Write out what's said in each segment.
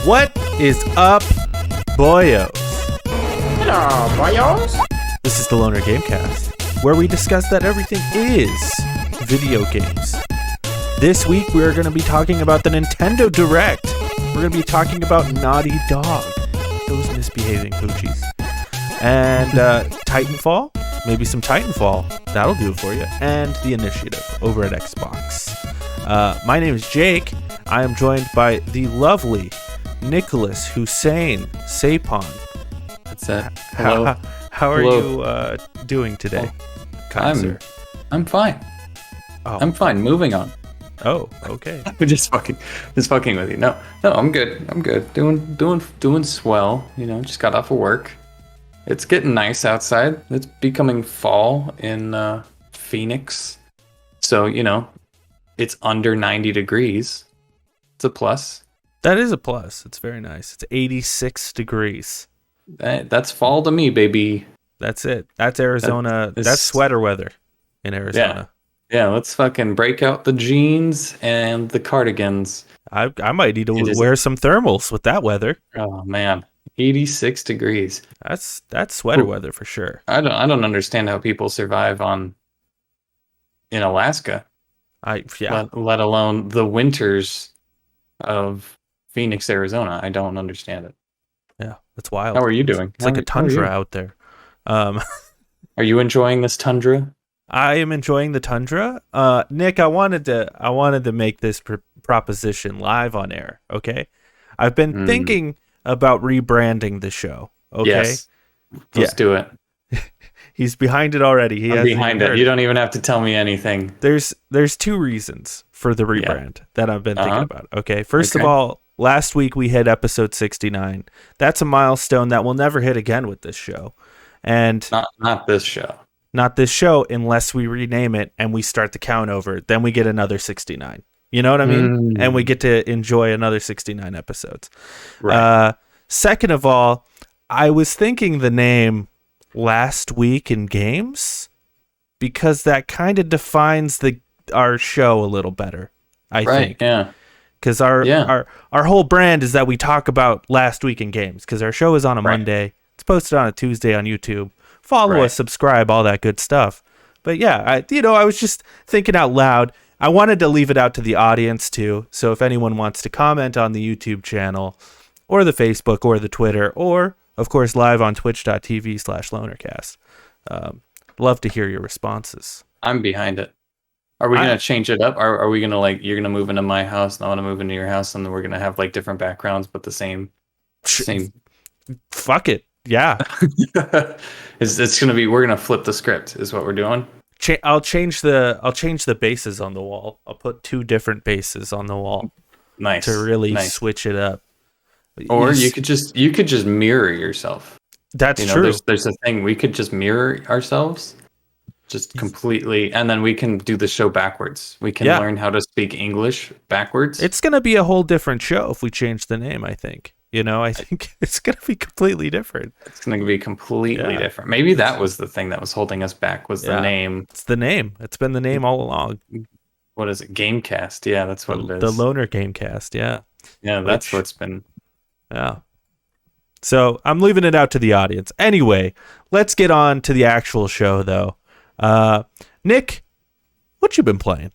What is up, boyos? Hello, boyos. This is the Loner Gamecast, where we discuss that everything is video games. This week, we are going to be talking about the Nintendo Direct. We're going to be talking about Naughty Dog, those misbehaving poochies. And Titanfall, maybe some Titanfall, that'll do it for you. And The Initiative over at Xbox. My name is Jake. I am joined by the lovely Nicholas Hussein Sapon. What's that? Hello. How are you doing today? I'm fine. Oh. I'm fine. Moving on. Oh, okay. I'm just fucking with you. No, I'm good. Doing swell. You know, just got off of work. It's getting nice outside. It's becoming fall in Phoenix. So, you know, it's under 90 degrees. It's a plus. That is a plus. It's very nice. It's 86 degrees. That's fall to me, baby. That's it. That's Arizona. That's sweater weather in Arizona. Yeah, let's fucking break out the jeans and the cardigans. I might need to wear some thermals with that weather. Oh man, 86 degrees. That's sweater weather for sure. I don't understand how people survive in Alaska. Let alone the winters of Phoenix, Arizona. I don't understand it. Yeah, it's wild. How are you doing? It's like a tundra out there. Are you enjoying this tundra? I am enjoying the tundra. Nick, I wanted to make this proposition live on air. Okay, I've been thinking about rebranding the show. Okay, yes. Let's do it. He's behind it already. I'm behind it. You don't even have to tell me anything. There's two reasons for the rebrand that I've been thinking about. Okay, first of all, last week we hit episode 69. That's a milestone that we'll never hit again with this show, and not this show. Not this show unless we rename it and we start the count over. Then we get another 69. You know what I mean? And we get to enjoy another 69 episodes. Right. Second of all, I was thinking the name Last Week in Games because that kind of defines our show a little better, I think. Yeah. Because our whole brand is that we talk about Last Week in Games because our show is on a Monday. It's posted on a Tuesday on YouTube. Follow us, subscribe, all that good stuff. But yeah, I was just thinking out loud. I wanted to leave it out to the audience too. So if anyone wants to comment on the YouTube channel or the Facebook or the Twitter, or of course live on twitch.tv/lonercast, love to hear your responses. I'm behind it. Are we going to change it up? Are we going to you're going to move into my house and I want to move into your house and then we're going to have different backgrounds, but the same. Fuck it. Yeah. It's gonna be, we're gonna flip the script is what we're doing. I'll change the bases on the wall. I'll put two different bases on the wall. Nice. To really switch it up. Or you could just mirror yourself. That's true. There's a thing, we could just mirror ourselves just completely, and then we can do the show backwards. We can learn how to speak English backwards. It's gonna be a whole different show if we change the name, I think. I think it's going to be completely different. It's going to be completely different. Maybe that was the thing that was holding us back, was the name. It's the name. It's been the name all along. What is it? Gamecast. Yeah, that's what it is. The Loner Gamecast, yeah. Yeah, that's what's been. Yeah. So I'm leaving it out to the audience. Anyway, let's get on to the actual show, though. Nick, what you been playing?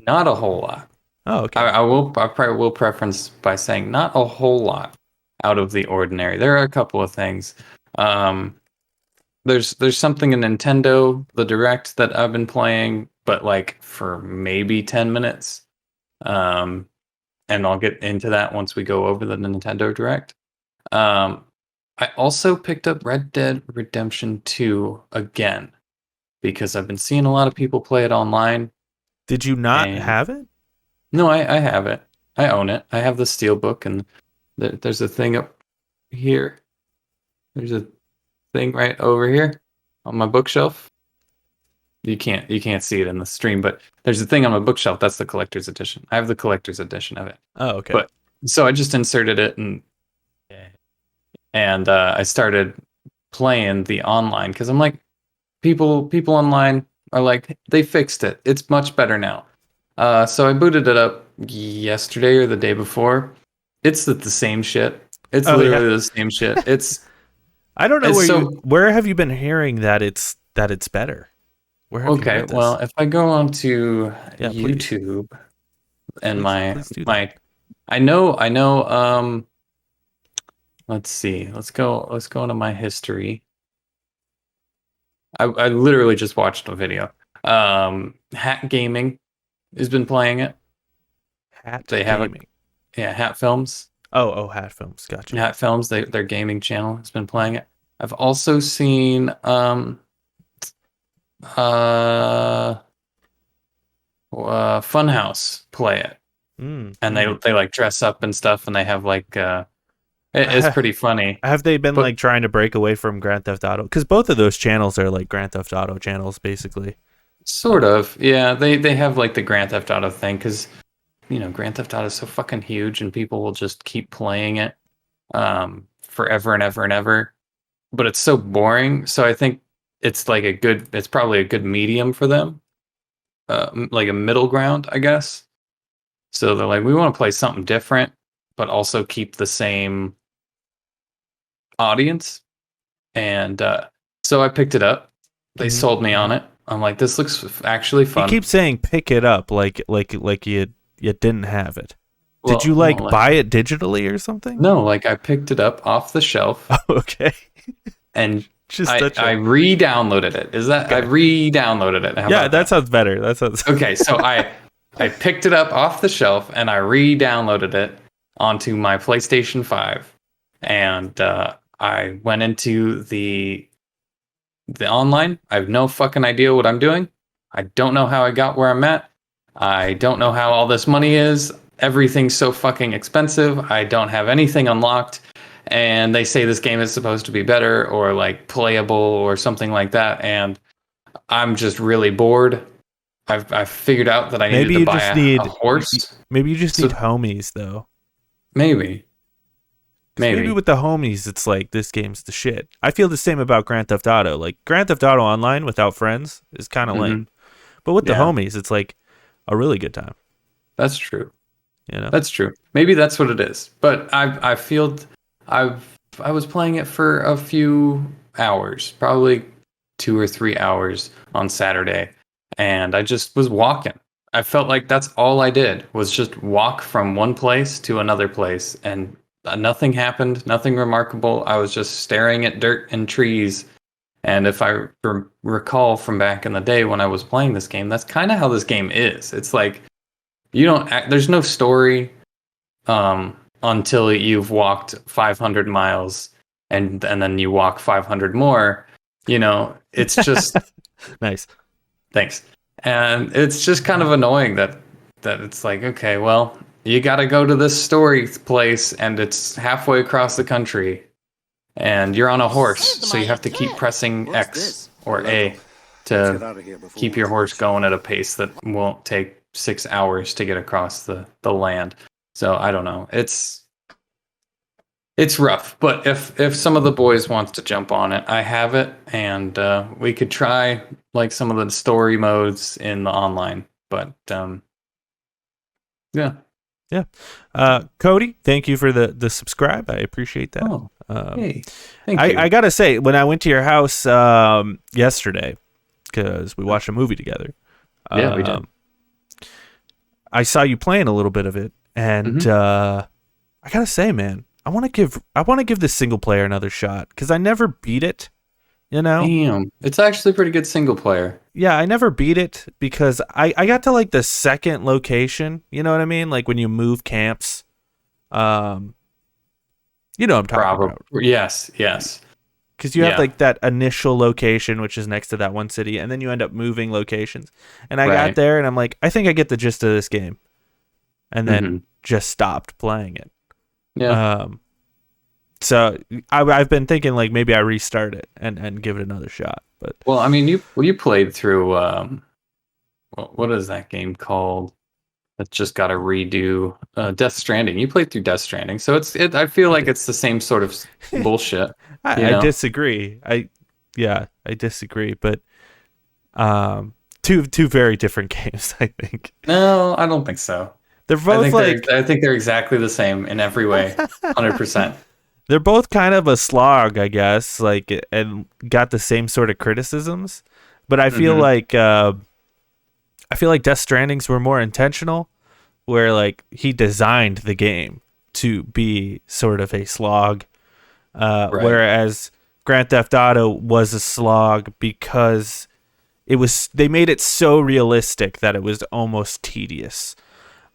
Not a whole lot. Oh, okay. I probably will preference by saying not a whole lot out of the ordinary. There are a couple of things. There's something in Nintendo, the Direct, that I've been playing, but for maybe 10 minutes. And I'll get into that once we go over the Nintendo Direct. I also picked up Red Dead Redemption 2 again because I've been seeing a lot of people play it online. Did you not have it? No, I have it. I own it. I have the Steelbook, and there's a thing up here. There's a thing right over here on my bookshelf. You can't see it in the stream, but there's a thing on my bookshelf. That's the collector's edition. I have the collector's edition of it. Oh, okay. But so I just inserted it and I started playing the online because I'm like, people online are they fixed it. It's much better now. So I booted it up yesterday or the day before, It's the same shit. It's Oh yeah. literally the same shit. I don't know It's so where have you been hearing that it's better? Where have you okay. heard this? Well, if I go onto Yeah, please. YouTube and Please do that. I know let's see. Let's go into my history. I literally just watched a video. Hat Gaming has been playing it. Hat They have a gaming. yeah, Hat Films. Oh, Hat Films. Gotcha. Hat Films, their gaming channel has been playing it. I've also seen uh Funhouse play it. Mm, And they mm. they like dress up and stuff and they have like it's pretty funny. Have they been But like trying to break away from Grand Theft Auto? Because both of those channels are like Grand Theft Auto channels, basically. sort of. Yeah, they have like the Grand Theft Auto thing cuz Grand Theft Auto is so fucking huge and people will just keep playing it forever and ever and ever. But it's so boring, so I think it's probably a good medium for them. Like a middle ground, I guess. So they're like, we want to play something different, but also keep the same audience. And so I picked it up. They Mm-hmm. sold me on it. I'm like, this looks actually You fun. keep saying pick it up like you didn't have it. Did Well, you no, like buy it digitally or something? no, like I picked it up off the shelf Oh, okay. and Just I touch I it. re-downloaded it. Is that I Okay. re-downloaded it? How Yeah, about that that? sounds better. That sounds Okay, so I picked it up off the shelf and I re-downloaded it onto my PlayStation 5, and I went into the online. I have no fucking idea what I'm doing. I don't know how I got where I'm at. I don't know how all this money is. Everything's so fucking expensive. I don't have anything unlocked. And they say this game is supposed to be better or like playable or something like that. And I'm just really bored. I've figured out that I needed maybe to you buy just a need horse. maybe you just need So homies though. maybe, Because maybe maybe, with the homies, it's like this game's the shit. I feel the same about Grand Theft Auto. Like Grand Theft Auto Online without friends is kind of hmm lame, but with the yeah, homies, it's like a really good time. that's true. You know? That's true. Maybe that's what it is. But I feel I was playing it for a few hours, probably 2 or 3 hours on Saturday, and I just was walking. I felt like that's all I did was just walk from one place to another place, and nothing happened, nothing remarkable. I was just staring at dirt and trees. And if I recall from back in the day when I was playing this game, that's kind of how this game is. It's like there's no story until you've walked 500 miles and then you walk 500 more. It's just Nice. thanks. And it's just kind of annoying that it's like, okay, well, you got to go to this story place and it's halfway across the country and you're on a horse, so you have to keep pressing X or A to keep your horse going at a pace that won't take 6 hours to get across the land. So I don't know. It's rough, but if some of the boys wants to jump on it, I have it, and we could try like some of the story modes in the online. But yeah. Yeah. Cody, thank you for the subscribe. I appreciate that. Oh, hey, thank you. I gotta say, when I went to your house yesterday, because we watched a movie together. Yeah, we did. I saw you playing a little bit of it, and I gotta say, man, I want to give this single player another shot because I never beat it. You know? Damn, it's actually pretty good single player. Yeah, I never beat it because I got to like the second location. You know what I mean? Like when you move camps. You know what I'm talking about. Yes. Because you have like that initial location, which is next to that one city, and then you end up moving locations. And I got there, and I'm like, I think I get the gist of this game, and then just stopped playing it. Yeah. So I've been thinking like maybe I restart it and give it another shot. But well, I mean, you played through what is that game called? That just got a redo. Death Stranding. You played through Death Stranding, so I feel like it's the same sort of bullshit. I disagree. I disagree. But two very different games. I think. No, I don't think so. They're both like I think they're exactly the same in every way, 100%. they're both kind of a slog, I guess, like, and got the same sort of criticisms. But Mm-hmm. I feel like Death Strandings were more intentional, where like he designed the game to be sort of a slog, Right. whereas Grand Theft Auto was a slog because they made it so realistic that it was almost tedious.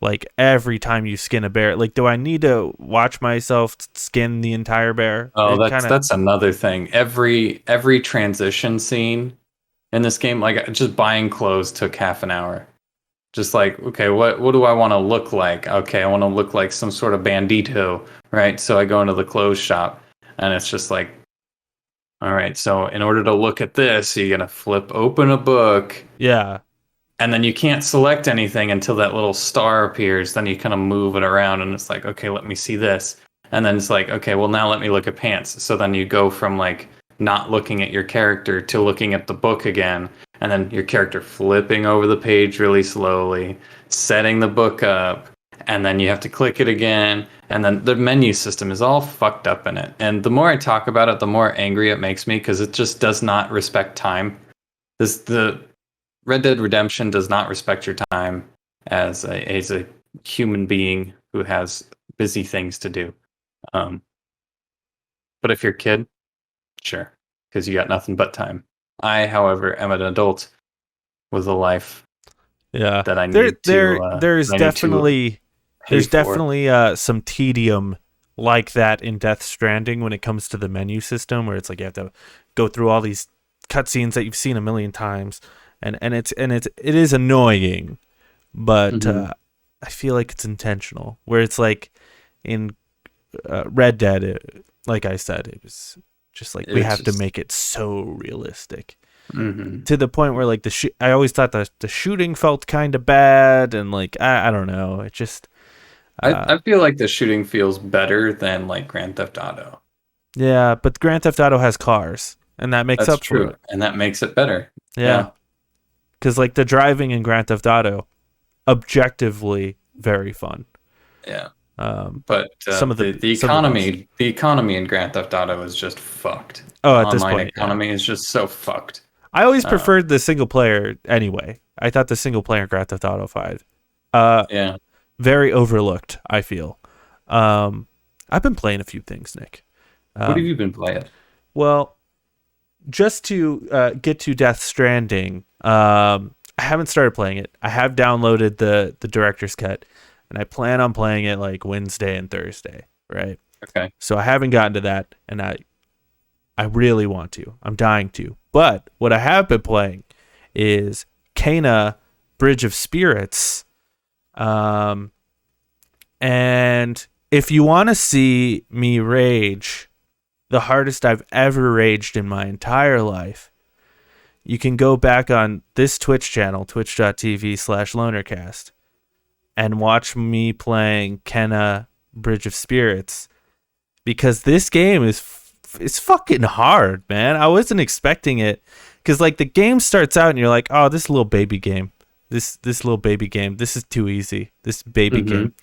Like every time you skin a bear, like, do I need to watch myself skin the entire bear? Oh, It kind of that's another thing. Every transition scene in this game, like just buying clothes took half an hour. Just like, okay, what do I want to look like? Okay, I want to look like some sort of bandito, right? So I go into the clothes shop, and it's just like, all right, so in order to look at this, you're gonna flip open a book, yeah, and then you can't select anything until that little star appears. Then you kind of move it around, and it's like, okay, let me see this. And then it's like, okay, well, now let me look at pants. So then you go from like not looking at your character to looking at the book again. And then your character flipping over the page really slowly, setting the book up. And then you have to click it again. And then the menu system is all fucked up in it. And the more I talk about it, the more angry it makes me because it just does not respect time. The Red Dead Redemption does not respect your time as a human being who has busy things to do. Um, but if you're a kid, sure, because you got nothing but time. I, however, am an adult with a life yeah. that I need to There's definitely pay for. some tedium like that in Death Stranding when it comes to the menu system, where it's like you have to go through all these cutscenes that you've seen a million times, and it is annoying, but Hmm. I feel like it's intentional. Where it's like in Red Dead, like I said, it was just like we It's have to just, make it so realistic hmm. to the point where like I always thought that the shooting felt kind of bad, and like I don't know, it just I feel like the shooting feels better than like Grand Theft Auto. yeah. But Grand Theft Auto has cars, and that makes That's up for true, it. and that makes it better. Yeah, Yeah, because like the driving in Grand Theft Auto, objectively very fun. yeah. Um, But some of the best. the economy in Grand Theft Auto is just fucked. The Oh, at this online point, yeah. economy is just so fucked. I always Uh, preferred the single player anyway. I thought the single player Grand Theft Auto 5, uh, yeah. very overlooked. I feel. Um, I've been playing a few things, Nick. What have Um, you been playing? well, just to get to Death Stranding, I haven't started playing it. I have downloaded the director's cut, and I plan on playing it like Wednesday and Thursday, right? Okay. So I haven't gotten to that, and I really want to. I'm dying to. But what I have been playing is Kana Bridge of Spirits. Um, and if you want to see me rage, the hardest I've ever raged in my entire life, you can go back on this Twitch channel, twitch.tv/lonercast, and watch me playing Kenna Bridge of Spirits, because this game it's fucking hard, man. I wasn't expecting it, because like the game starts out and you're like, oh, this little baby game, this little baby game, this is too easy, this baby Mm-hmm. game.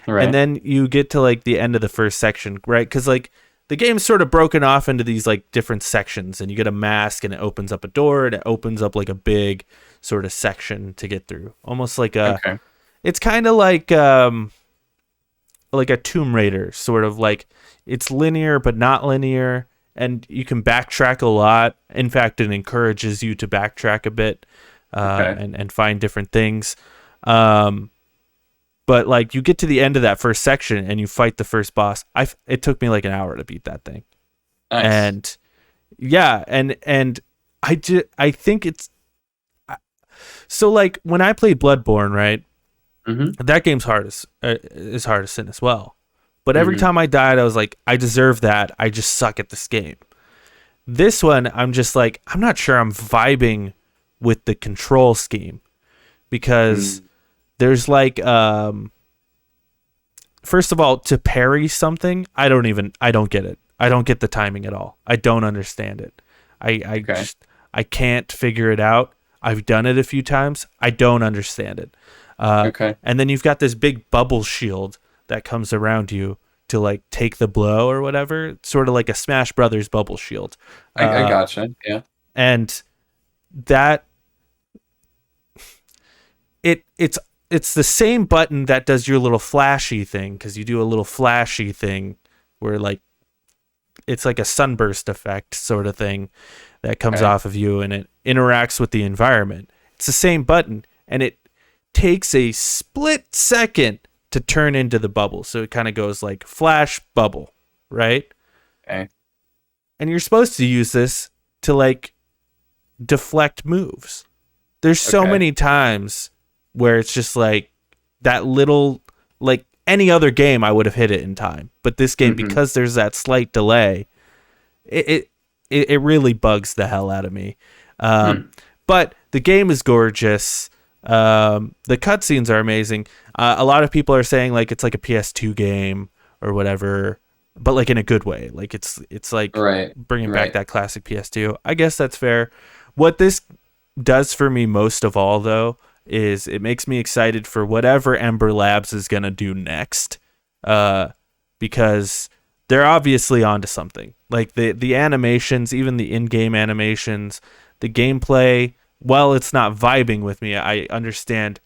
And Right. then you get to like the end of the first section, right? Because like the game's sort of broken off into these like different sections, and you get a mask and it opens up a door and it opens up like a big sort of section to get through, almost like a, Okay. it's kind of like a Tomb Raider, sort of like it's linear but not linear, and you can backtrack a lot. In fact, it encourages you to backtrack a bit, Okay. and find different things. Um, but like you get to the end of that first section and you fight the first boss. It took me like an hour to beat that thing, Nice. and yeah, and I think it's so like when I played Bloodborne, right? Mm-hmm. That game's hard as sin as well. But every Mm-hmm. time I died, I was like, I deserve that. I just suck at this game. This one, I'm just like, I'm not sure I'm vibing with the control scheme, because Mm. there's like, first of all, to parry something, I don't get it. I don't get the timing at all. I don't understand it. Okay. I can't figure it out. I've done it a few times. I don't understand it. Okay. And then you've got this big bubble shield that comes around you to like take the blow or whatever, sort of like a Smash Brothers bubble shield. I Uh, gotcha. Yeah. and that it's the same button that does your little flashy thing, because you do a little flashy thing where like it's like a sunburst effect sort of thing that comes Okay. off of you and it interacts with the environment. It's the same button and it takes a split second to turn into the bubble. So it kind of goes like flash bubble, right? Okay. And you're supposed to use this to like deflect moves. There's so Okay. many times where it's just like that little, like any other game I would have hit it in time, but this game, Mm-hmm. because there's that slight delay, it really bugs the hell out of me. But the game is gorgeous. The cutscenes are amazing. A lot of people are saying like it's like a PS2 game or whatever, but like in a good way. Like it's like Right. bringing back Right. that classic PS2. I guess that's fair. What this does for me most of all, though, is it makes me excited for whatever Ember Labs is gonna do next, because they're obviously onto something. Like the animations, even the in-game animations, the gameplay. While it's not vibing with me, I understand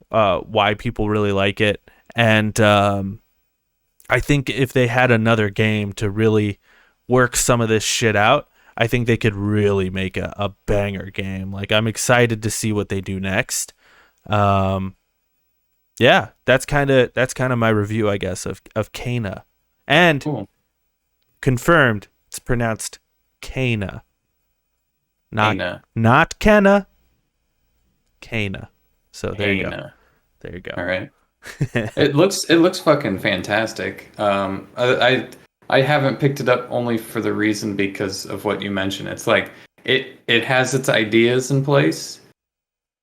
why people really like it, and I think if they had another game to really work some of this shit out, I think they could really make a banger game. Like I'm excited to see what they do next. Um, yeah, that's kind of my review, I guess, of Kana, and Cool. confirmed it's pronounced Kana, not Kana. not Kenna, Kana. So there you go. Kana. There you go. All right. It looks fucking fantastic. I haven't picked it up only for the reason because of what you mentioned. It's like it has its ideas in place,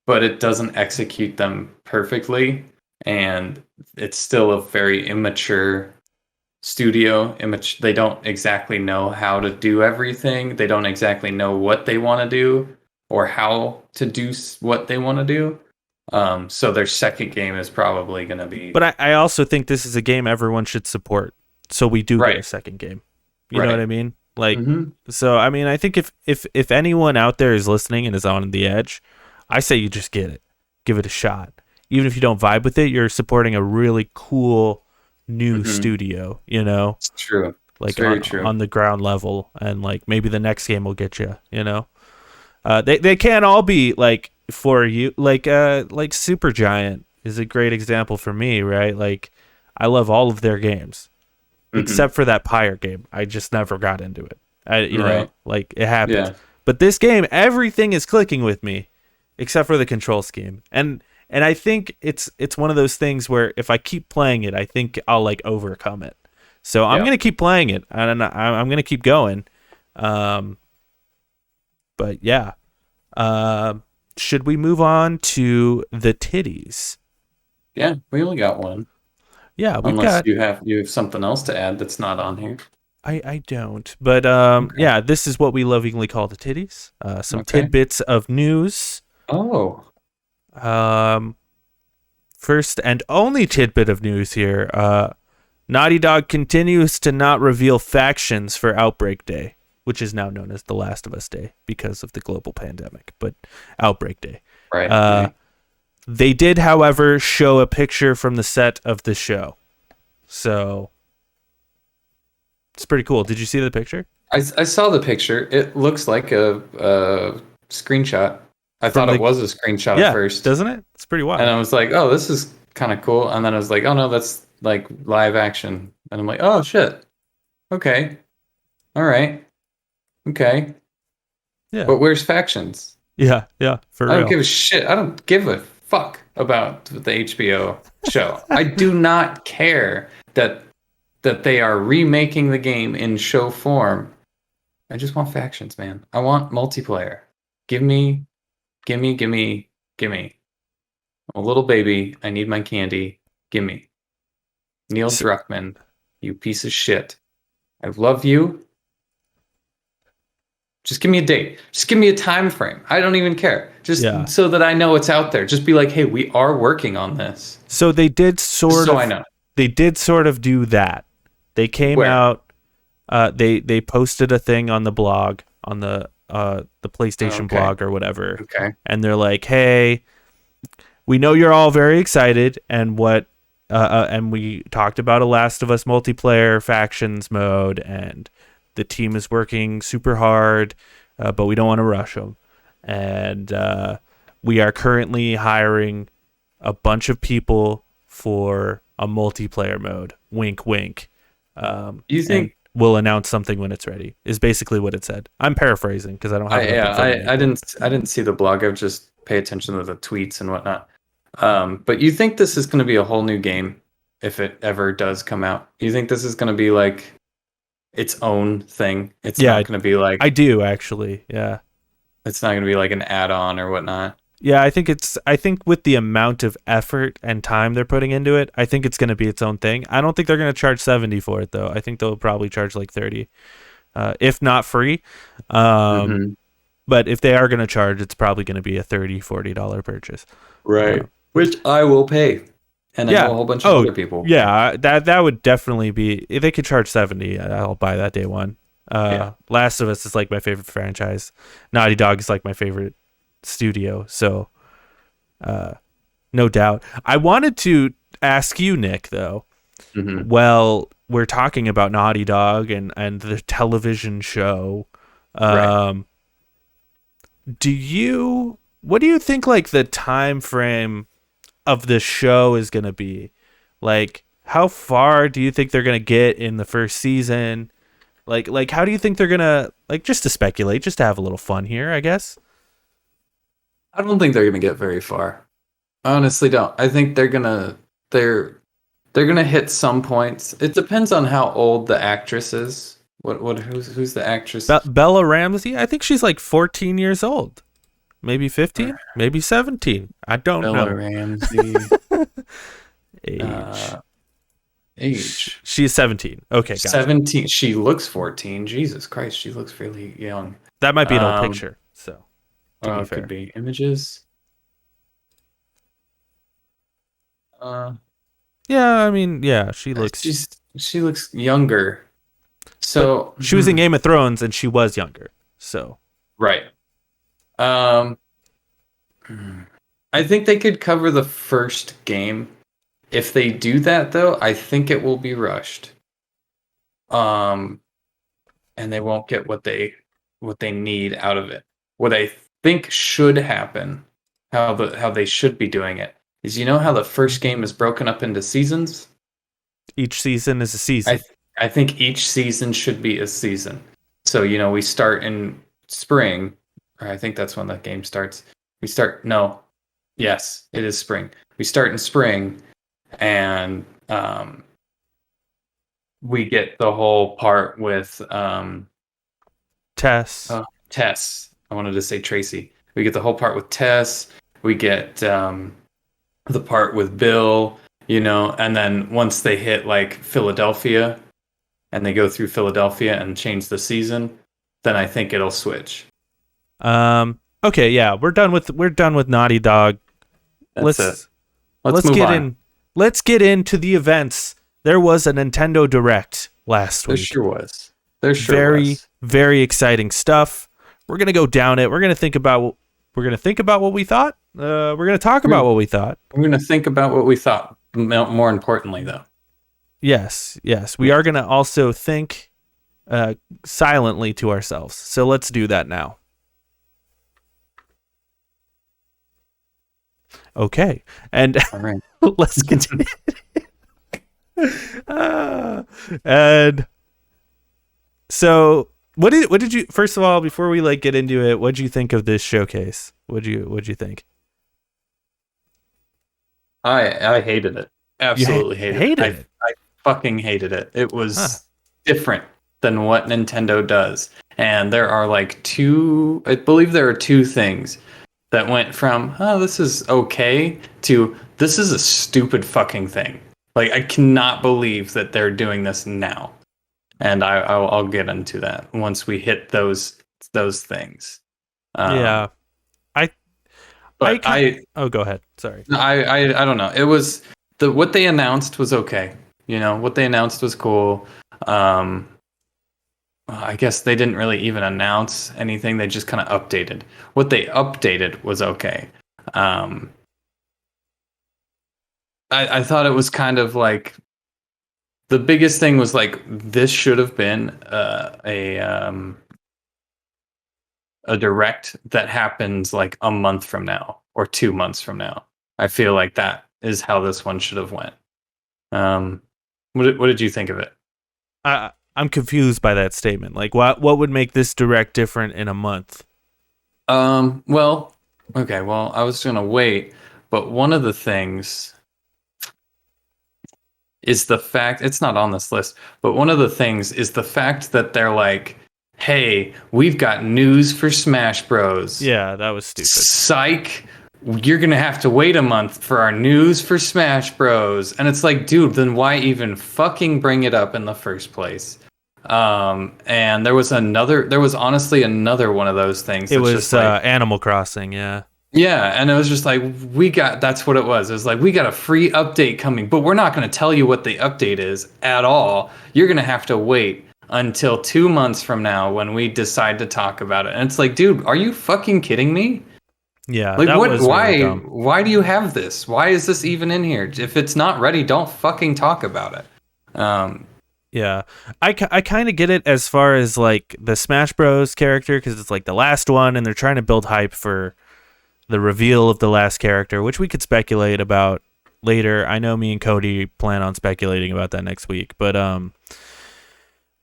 but it doesn't execute them perfectly, and it's still a very immature studio. They don't exactly know how to do everything. They don't exactly know what they want to do or how to do what they want to do. So their second game is probably going to be But I also think this is a game everyone should support. So we do get a right. second game. You know what Right. I mean? Like, Mm-hmm. so I mean, I think if anyone out there is listening and is on the edge, I say you just get it, give it a shot. Even if you don't vibe with it, you're supporting a really cool new Mm-hmm. studio. You know, It's true. It's like very true. on the ground level, and like maybe the next game will get you. You know, they can't all be like for you. Like Supergiant is a great example for me, right? Like I love all of their games Mm-hmm. except for that Pyre game. I just never got into it. You know, Right. like it happens. Yeah. But this game, everything is clicking with me, except for the control scheme. And I think it's one of those things where if I keep playing it, I think I'll like overcome it. So I'm Yeah. gonna keep playing it, and I'm gonna keep going. But yeah, should we move on to the titties? Yeah. We only got one. Yeah, we've Unless got. you have something else to add that's not on here. I don't. But Okay. yeah, this is what we lovingly call the titties. Some Okay. tidbits of news. Oh. Um, first and only tidbit of news here. Naughty Dog continues to not reveal factions for Outbreak Day, which is now known as The Last of Us Day because of the global pandemic, but Outbreak Day. Right. Right. They did, however, show a picture from the set of the show. So it's pretty cool. Did you see the picture? I saw the picture. It looks like a screenshot. I thought it was a screenshot at first. Doesn't it? It's pretty wild. And I was like, oh, this is kind of cool. And then I was like, oh, no, that's like live action. And I'm like, oh, shit. Okay. All right. Okay. Yeah. But where's factions? Yeah. For I real. don't give a shit. I don't give a fuck about the HBO show. I do not care that they are remaking the game in show form. I just want factions, man. I want multiplayer. Give me. I'm a little baby. I need my candy. Give me. Neil Druckmann, you piece of shit. I love you. Just give me a date. Just give me a time frame. I don't even care. Just Yeah. so that I know it's out there. Just be like, hey, we are working on this. So they did Just so I know. They did sort of do that. They came Where? out. They posted a thing on the blog, on the PlayStation blog or whatever. Okay. And they're like, hey, we know you're all very excited, and and we talked about a Last of Us multiplayer factions mode, and the team is working super hard, but we don't want to rush them. And we are currently hiring a bunch of people for a multiplayer mode. Wink, wink. You think we'll announce something when it's ready? Is basically what it said. I'm paraphrasing because I don't have. I didn't see the blog. I just pay attention to the tweets and whatnot. But you think this is going to be a whole new game if it ever does come out? You think this is going to be like its own thing? It's not going to be like... I do, actually, yeah. It's not going to be like an add-on or whatnot. Yeah, I think with the amount of effort and time they're putting into it, I think it's going to be its own thing. I don't think they're going to charge $70 for it, though. I think they'll probably charge like $30, if not free. But if they are going to charge, it's probably going to be a $30, $40 purchase. Right. Which I will pay. And I know a whole bunch of other people. Yeah, that would definitely be... If they could charge $70, I'll buy that day one. Last of Us is like my favorite franchise. Naughty Dog is like my favorite studio. So, no doubt. I wanted to ask you, Nick, though. Mm-hmm. Well, we're talking about Naughty Dog and the television show. Right. What do you think, like, the time frame of the show is going to be? Like, how far do you think they're going to get in the first season? Like, how do you think they're going to, like, just to speculate, just to have a little fun here, I guess? I don't think they're going to get very far. I honestly don't. I think they're going to hit some points. It depends on how old the actress is. Who's the actress? Bella Ramsey? I think she's like 14 years old. Maybe 15, maybe 17. I don't know. Bella Ramsey. Age. She's 17. Okay, gotcha. 17. She looks 14. Jesus Christ, she looks really young. That might be an old picture. So, it could be images. Yeah, I mean, yeah, she looks. She looks younger. So she was in Game of Thrones, and she was younger. So right. I think they could cover the first game. If they do that, though, I think it will be rushed. And they won't get what they need out of it. What I think should happen, how they should be doing it, is, you know how the first game is broken up into seasons? Each season is a season. I think each season should be a season. So, we start in spring. I think that's when the game starts. Yes, it is spring. We start in spring, and we get the whole part with Tess. Tess. I wanted to say Tracy. We get the whole part with Tess. We get the part with Bill, and then once they hit like Philadelphia, and they go through Philadelphia and change the season, then I think it'll switch. Okay, yeah, we're done with Naughty Dog. Let's move get on. in. Let's get into the events. There was a Nintendo Direct last week. There sure was. Very exciting stuff. We're gonna go down it. We're gonna think about what we thought. We're gonna talk about what we thought. We're gonna think about what we thought. More importantly, though. Yes. We are gonna also think silently to ourselves. So let's do that now. Okay, and all right. Let's continue. And so, what did you? First of all, before we get into it, what did you think of this showcase? What'd you think? I hated it. Absolutely hated it. I fucking hated it. It was different than what Nintendo does, and there are I believe there are two things that went from, this is okay, to, this is a stupid fucking thing. I cannot believe that they're doing this now. And I'll get into that once we hit those those things. Yeah. I I But kind Oh, go ahead. Sorry. I don't know. It was what they announced was okay. What they announced was cool. Um, I guess they didn't really even announce anything. They just kind of updated. What they updated was okay. Um, I thought it was kind of like the biggest thing was like this should have been a direct that happens like a month from now or 2 months from now. I feel like that is how this one should have went. What did you think of it? I'm confused by that statement. Like, what would make this direct different in a month? Well, okay, well, I was gonna wait, but one of the things is the fact it's not on this list, but one of the things is the fact that they're like, hey, we've got news for Smash Bros. Yeah, that was stupid. Psych. You're gonna have to wait a month for our news for Smash Bros. And it's like, dude, then why even fucking bring it up in the first place? And there was honestly another one of those things. It That's was just like, Animal Crossing, yeah. yeah, and it was just like that's what it was. It was like we got a free update coming, but we're not going to tell you what the update is at all. You're going to have to wait until 2 months from now when we decide to talk about it. And it's like, dude, are you fucking kidding me? Yeah, Like, that what? was really dumb. Why do you have this? Why is this even in here? If it's not ready, don't fucking talk about it. Yeah, I kind of get it as far as like the Smash Bros character because it's like the last one, and they're trying to build hype for the reveal of the last character, which we could speculate about later. I know me and Cody plan on speculating about that next week, but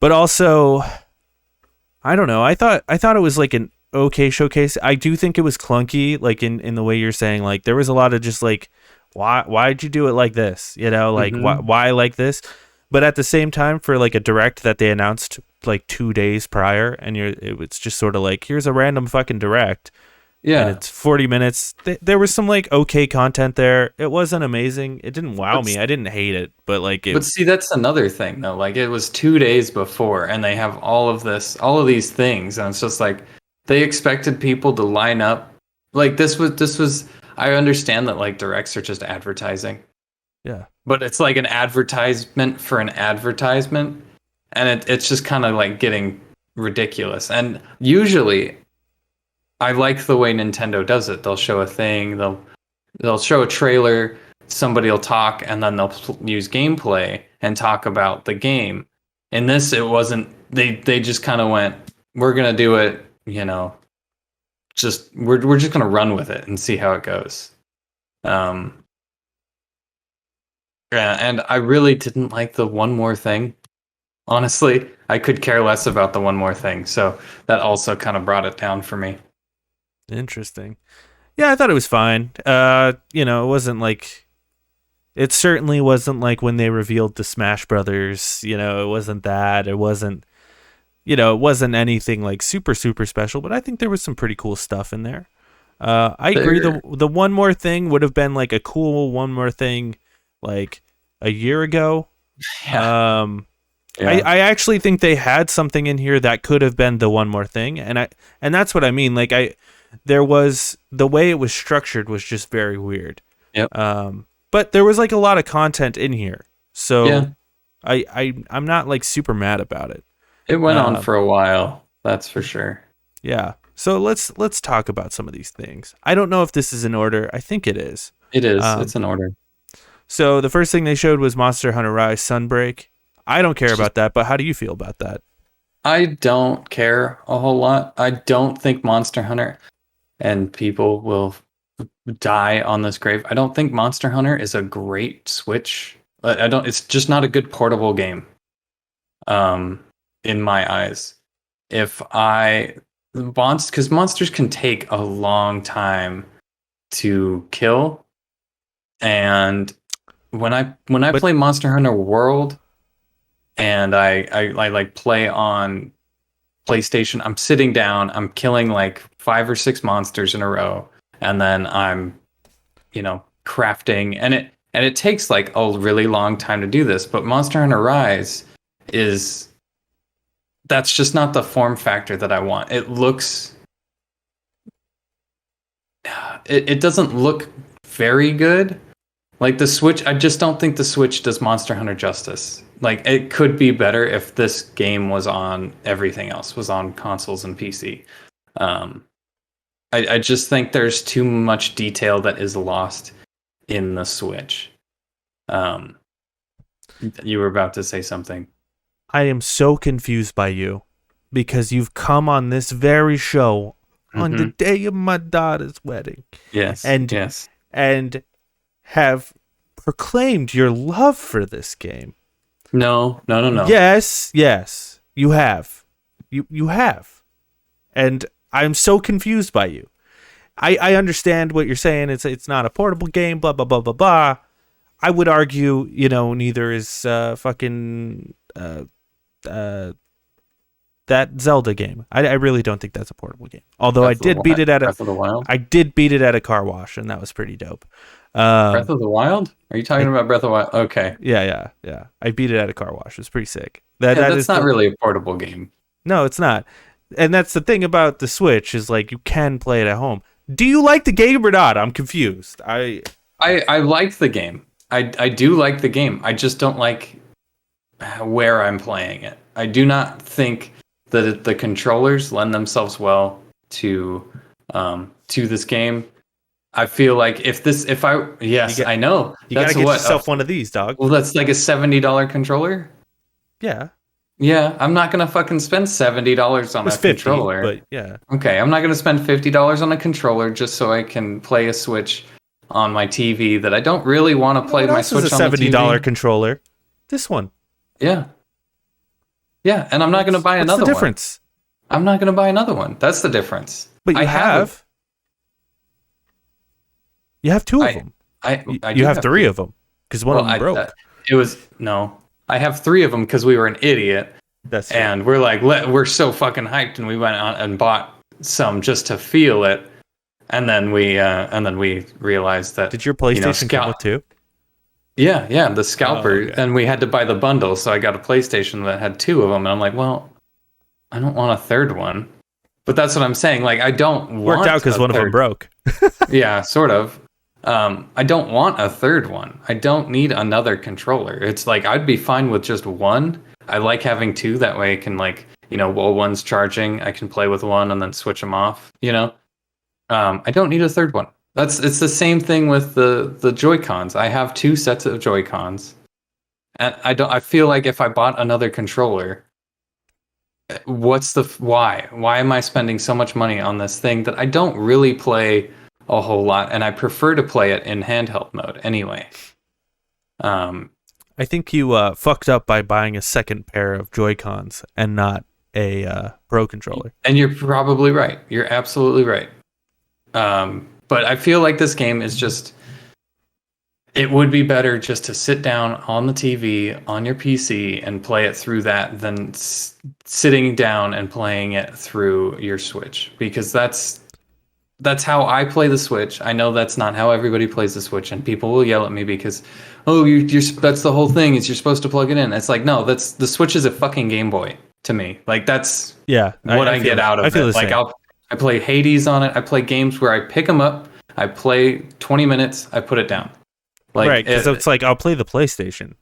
also, I don't know. I thought it was like an okay showcase. I do think it was clunky, like in the way you're saying. Like there was a lot of just like, why'd you do it like this? Like why like this? But at the same time, for like a direct that they announced like 2 days prior, and it was just sort of like, here's a random fucking direct. Yeah, and it's 40 minutes. There was some like okay content there. It wasn't amazing. It didn't wow me. I didn't hate it, but like But see, that's another thing though. Like it was 2 days before, and they have all of these things, and it's just like they expected people to line up. Like this was. I understand that like directs are just advertising. Yeah. But it's like an advertisement for an advertisement, and it's just kind of like getting ridiculous. And usually, I like the way Nintendo does it. They'll show a thing, they'll show a trailer, somebody will talk, and then they'll use gameplay and talk about the game. In this, it wasn't. They just kind of went, "We're gonna do it," Just we're just gonna run with it and see how it goes. Yeah, and I really didn't like the one more thing. Honestly, I could care less about the one more thing. So that also kind of brought it down for me. Interesting. Yeah, I thought it was fine. It wasn't like, it certainly wasn't like when they revealed the Smash Brothers. It wasn't that. It wasn't, it wasn't anything like super, super special, but I think there was some pretty cool stuff in there. I agree. The one more thing would have been like a cool one more thing like a year ago. Yeah. Yeah. I actually think they had something in here that could have been the one more thing, and that's what I mean. Like there was, the way it was structured was just very weird. Yep. But there was like a lot of content in here, so yeah. I'm not like super mad about it. It went on for a while, that's for sure. Yeah. So let's talk about some of these things. I don't know if this is in order. I think it is. It is. It's in order. So the first thing they showed was Monster Hunter Rise Sunbreak. I don't care about that, but how do you feel about that? I don't care a whole lot. I don't think Monster Hunter, and people will die on this grave, I don't think Monster Hunter is a great Switch. It's just not a good portable game. In my eyes. Because monsters can take a long time to kill, and when I play Monster Hunter World, and I like play on PlayStation, I'm sitting down, I'm killing like 5 or 6 monsters in a row, and then I'm crafting, and it takes like a really long time to do this. But Monster Hunter Rise is that's just not the form factor that I want. It looks, it doesn't look very good. Like the Switch, I just don't think the Switch does Monster Hunter justice. Like it could be better if this game was on everything else, was on consoles and PC. I just think there's too much detail that is lost in the Switch. You were about to say something. I am so confused by you because you've come on this very show on the day of my daughter's wedding. Yes. And have proclaimed your love for this game. No. Yes, you have. You have. And I'm so confused by you. I understand what you're saying. It's not a portable game, blah, blah, blah, blah, blah. I would argue, neither is fucking that Zelda game. I really don't think that's a portable game. Although Breath I did beat it at Breath of the Wild? I did beat it at a car wash, and that was pretty dope. Breath of the Wild? Are you talking about Breath of the Wild? Okay. Yeah. I beat it at a car wash. It was pretty sick. That's not really a portable game. No, it's not. And that's the thing about the Switch is like you can play it at home. Do you like the game or not? I'm confused. I like the game. I do like the game. I just don't like where I'm playing it. I do not think that the controllers lend themselves well to this game. I feel like I know. You gotta get yourself one of these, dog. Well, that's like a $70 controller. Yeah. Yeah, I'm not gonna fucking spend $70 on a controller. But yeah. Okay, I'm not gonna spend $50 on a controller just so I can play a Switch on my TV that I don't really want to play my Switch on the TV. $70 controller. This one. Yeah. Yeah, and I'm not gonna buy another one. What's the difference? I'm not gonna buy another one. That's the difference. But you have. You have two of them. You have three of them because one of them broke. I have three of them because we were an idiot. That's true. And we're like, we're so fucking hyped, and we went out and bought some just to feel it, and then we realized that. Did your PlayStation come with two? Yeah, the scalper, Oh, okay. and we had to buy the bundle, so I got a PlayStation that had two of them, and I'm like, well, I don't want a third one, but that's what I'm saying. Like, I don't want. Worked out because one of them broke. Yeah, sort of. I don't want a third one. I don't need another controller. It's like I'd be fine with just one. I like having two. That way I can while one's charging, I can play with one and then switch them off. I don't need a third one. It's the same thing with the Joy-Cons. I have two sets of Joy-Cons. And I feel like if I bought another controller, why? Why am I spending so much money on this thing that I don't really play a whole lot, and I prefer to play it in handheld mode anyway. I think you fucked up by buying a second pair of Joy-Cons and not a Pro controller. And you're probably right. You're absolutely right. But I feel like this game is just... It would be better just to sit down on the TV, on your PC, and play it through that than sitting down and playing it through your Switch. Because that's how I play the Switch. I know that's not how everybody plays the Switch, and people will yell at me because, that's the whole thing, is you're supposed to plug it in. It's like, no, the Switch is a fucking Game Boy to me. Like, that's what I get out of it. Like, I play Hades on it. I play games where I pick them up, I play 20 minutes, I put it down. Like, right, because it's like, I'll play the PlayStation,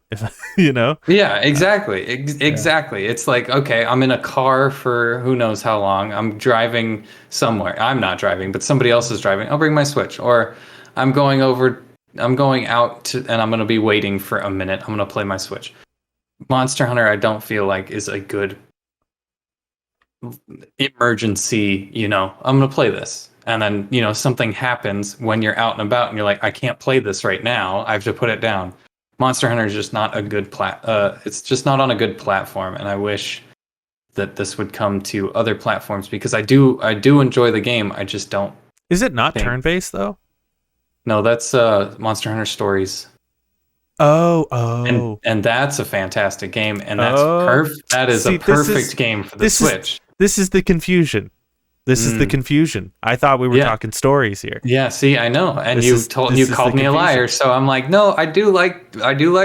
Yeah, exactly. Exactly. It's like, okay, I'm in a car for who knows how long. I'm driving somewhere. I'm not driving, but somebody else is driving. I'll bring my Switch. Or I'm going out and I'm going to be waiting for a minute. I'm going to play my Switch. Monster Hunter, I don't feel like is a good emergency, I'm going to play this. And then, something happens when you're out and about and you're like, I can't play this right now. I have to put it down. Monster Hunter is just not a good it's just not on a good platform. And I wish that this would come to other platforms because I do enjoy the game. I just don't. Is it not turn-based though? No, that's Monster Hunter Stories. Oh. And that's a fantastic game. And that's perfect. That is a perfect game for the Switch. This is the confusion. This is the confusion. I thought we were talking stories here. Yeah, see, I know. And you called me a liar, so I'm like, no, I do like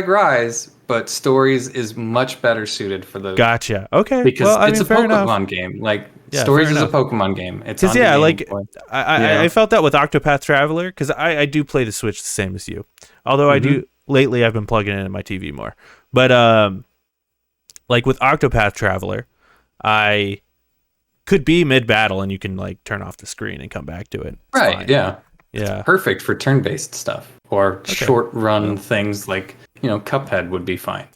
Rise, but Stories is much better suited for the Gotcha. Okay. because Well, I it's mean, a fair enough. Pokemon game. Like Yeah, fair Stories is a enough. Pokemon game. It's Because on the Game like Boy. I felt that with Octopath Traveler because I do play the Switch the same as you. Although I Mm-hmm. do lately, I've been plugging it into my TV more. But like with Octopath Traveler, I could be mid battle and you can like turn off the screen and come back to it. It's Right. fine. Yeah. It's Yeah. perfect for turn-based stuff or Okay. short run Well, things like Cuphead would be fine do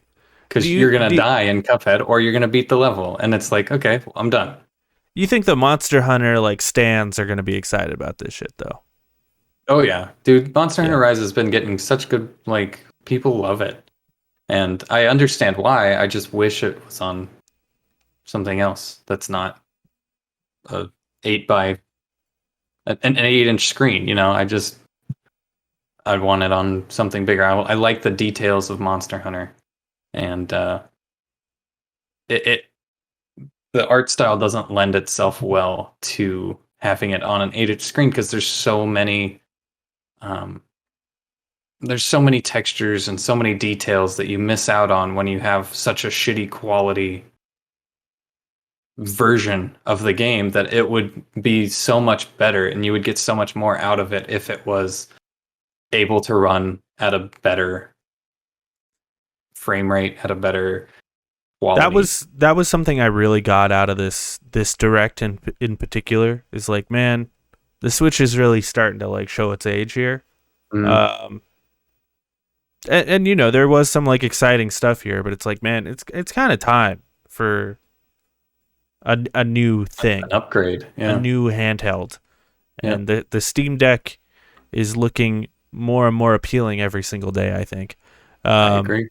because you you're gonna do die in Cuphead or you're gonna beat the level, and it's like, okay, well, I'm done. you think the Monster Hunter like stands are gonna be excited about this shit though? Oh yeah, dude, Monster Hunter Yeah. Rise has been getting such good, like, people love it, and I understand why. I just wish it was on something else that's not a 8 by an 8-inch screen. I'd want it on something bigger. I like the details of Monster Hunter, and it the art style doesn't lend itself well to having it on an 8-inch screen because um, there's so many textures and so many details that you miss out on when you have such a shitty quality version of the game that it would be so much better and you would get so much more out of it if it was able to run at a better frame rate, at a better quality. That was something I really got out of this direct in particular is like, man, the Switch is really starting to like show its age here. Mm. And there was some like exciting stuff here, but it's like, man, it's kind of time for a new thing, An upgrade. a Yeah. new handheld, Yeah. and the Steam Deck is looking more and more appealing every single day, I think. I agree.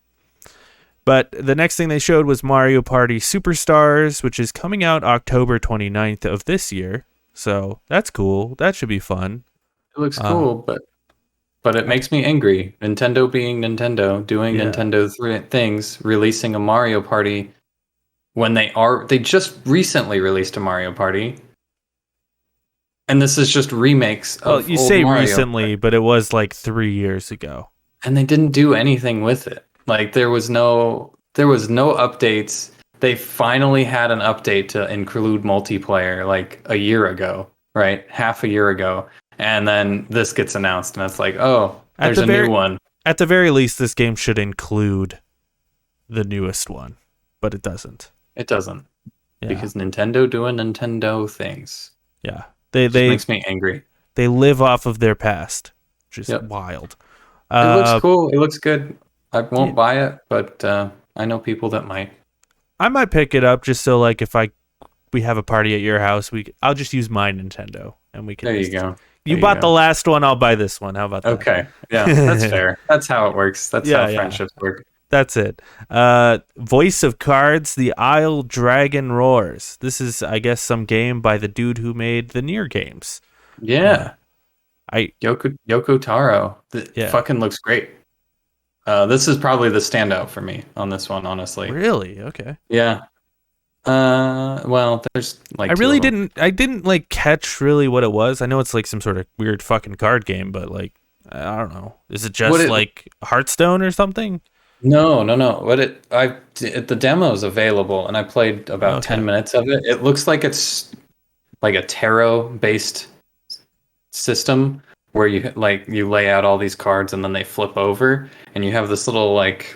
But the next thing they showed was Mario Party Superstars, which is coming out October 29th of this year. So that's cool. That should be fun. It looks cool, but it makes me angry. Nintendo being Nintendo, doing Yeah. Nintendo things, releasing a Mario Party when they just recently released a Mario Party. And this is just remakes Well, of you old say Mario. recently, but it was like 3 years ago. And they didn't do anything with it. Like there was no updates. They finally had an update to include multiplayer like a year ago, right? Half a year ago. And then this gets announced and it's like, "Oh, there's a new one." At the very least, this game should include the newest one, but it doesn't. It doesn't. Yeah. Because Nintendo doing Nintendo things. Yeah. It just makes me angry. They live off of their past, which is Yep. wild. It looks cool. It looks good. I won't buy it, but I know people that might. I might pick it up just so like if we have a party at your house, I'll just use my Nintendo and we can. There you go. You bought the last one, I'll buy this one. How about that? Okay. Yeah, that's fair. That's how it works. That's how friendships work. That's it. Voice of Cards, The Isle Dragon Roars. This is, I guess, some game by the dude who made the Nier games. Yeah. Yoko Taro. Fucking looks great. This is probably the standout for me on this one, honestly. Really? Okay. Yeah. Well, there's like I didn't like catch really what it was. I know it's like some sort of weird fucking card game, but like I don't know. Is it just like Hearthstone or something? No. The demo is available, and I played about 10 minutes of it. It looks like it's like a tarot-based system where you lay out all these cards, and then they flip over, and you have this little like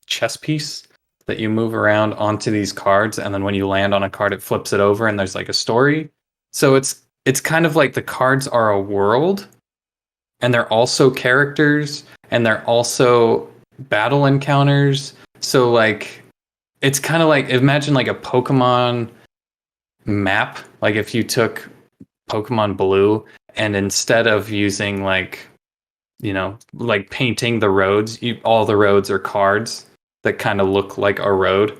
chess piece that you move around onto these cards, and then when you land on a card, it flips it over, and there's like a story. So it's kind of like the cards are a world, and they're also characters, and they're also battle encounters. So like it's kind of like, imagine like a Pokemon map, like if you took Pokemon Blue and instead of using like painting the roads, all the roads are cards that kind of look like a road.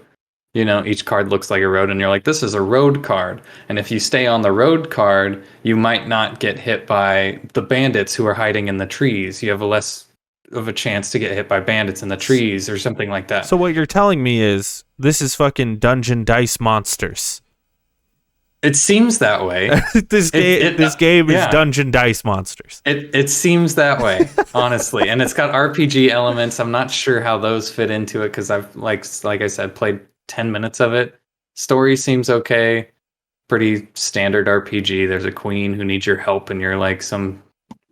Each card looks like a road, and you're like, this is a road card. And if you stay on the road card, you might not get hit by the bandits who are hiding in the trees. You have a less of a chance to get hit by bandits in the trees or something like that. So what you're telling me is this is fucking Dungeon Dice Monsters. It seems that way. This game is Yeah. Dungeon Dice Monsters. It seems that way, honestly, and it's got RPG elements. I'm not sure how those fit into it because I've like I said, played 10 minutes of it. Story seems okay, pretty standard RPG. There's a queen who needs your help, and you're like some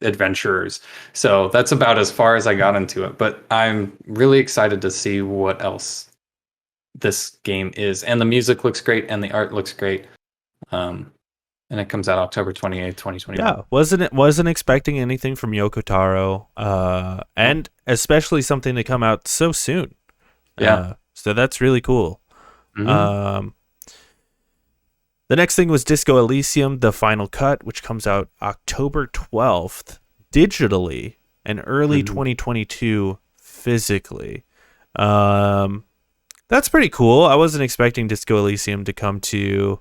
adventurers. So that's about as far as I got into it. But I'm really excited to see what else this game is, and the music looks great, and the art looks great. And it comes out October 28th, 2021. Yeah, wasn't expecting anything from Yoko Taro, and especially something to come out so soon. Yeah. So that's really cool. Mm-hmm. The next thing was Disco Elysium, the final cut, which comes out October 12th digitally and early 2022 physically. That's pretty cool. I wasn't expecting Disco Elysium to come to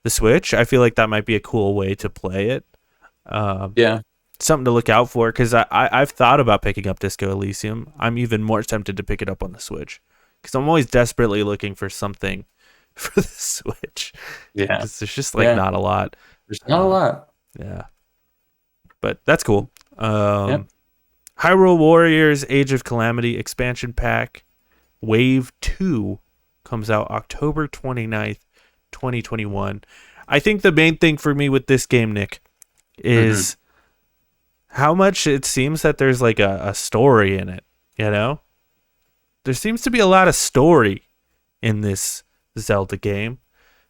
the Switch. I feel like that might be a cool way to play it. Yeah. Something to look out for, because I've thought about picking up Disco Elysium. I'm even more tempted to pick it up on the Switch, because I'm always desperately looking for something for the Switch. Yeah. There's just not a lot. There's not a lot. Yeah. But that's cool. Hyrule Warriors Age of Calamity expansion pack Wave 2 comes out October 29th, 2021. I think the main thing for me with this game, Nick, is how much it seems that there's like a story in it, you know? There seems to be a lot of story in this Zelda game.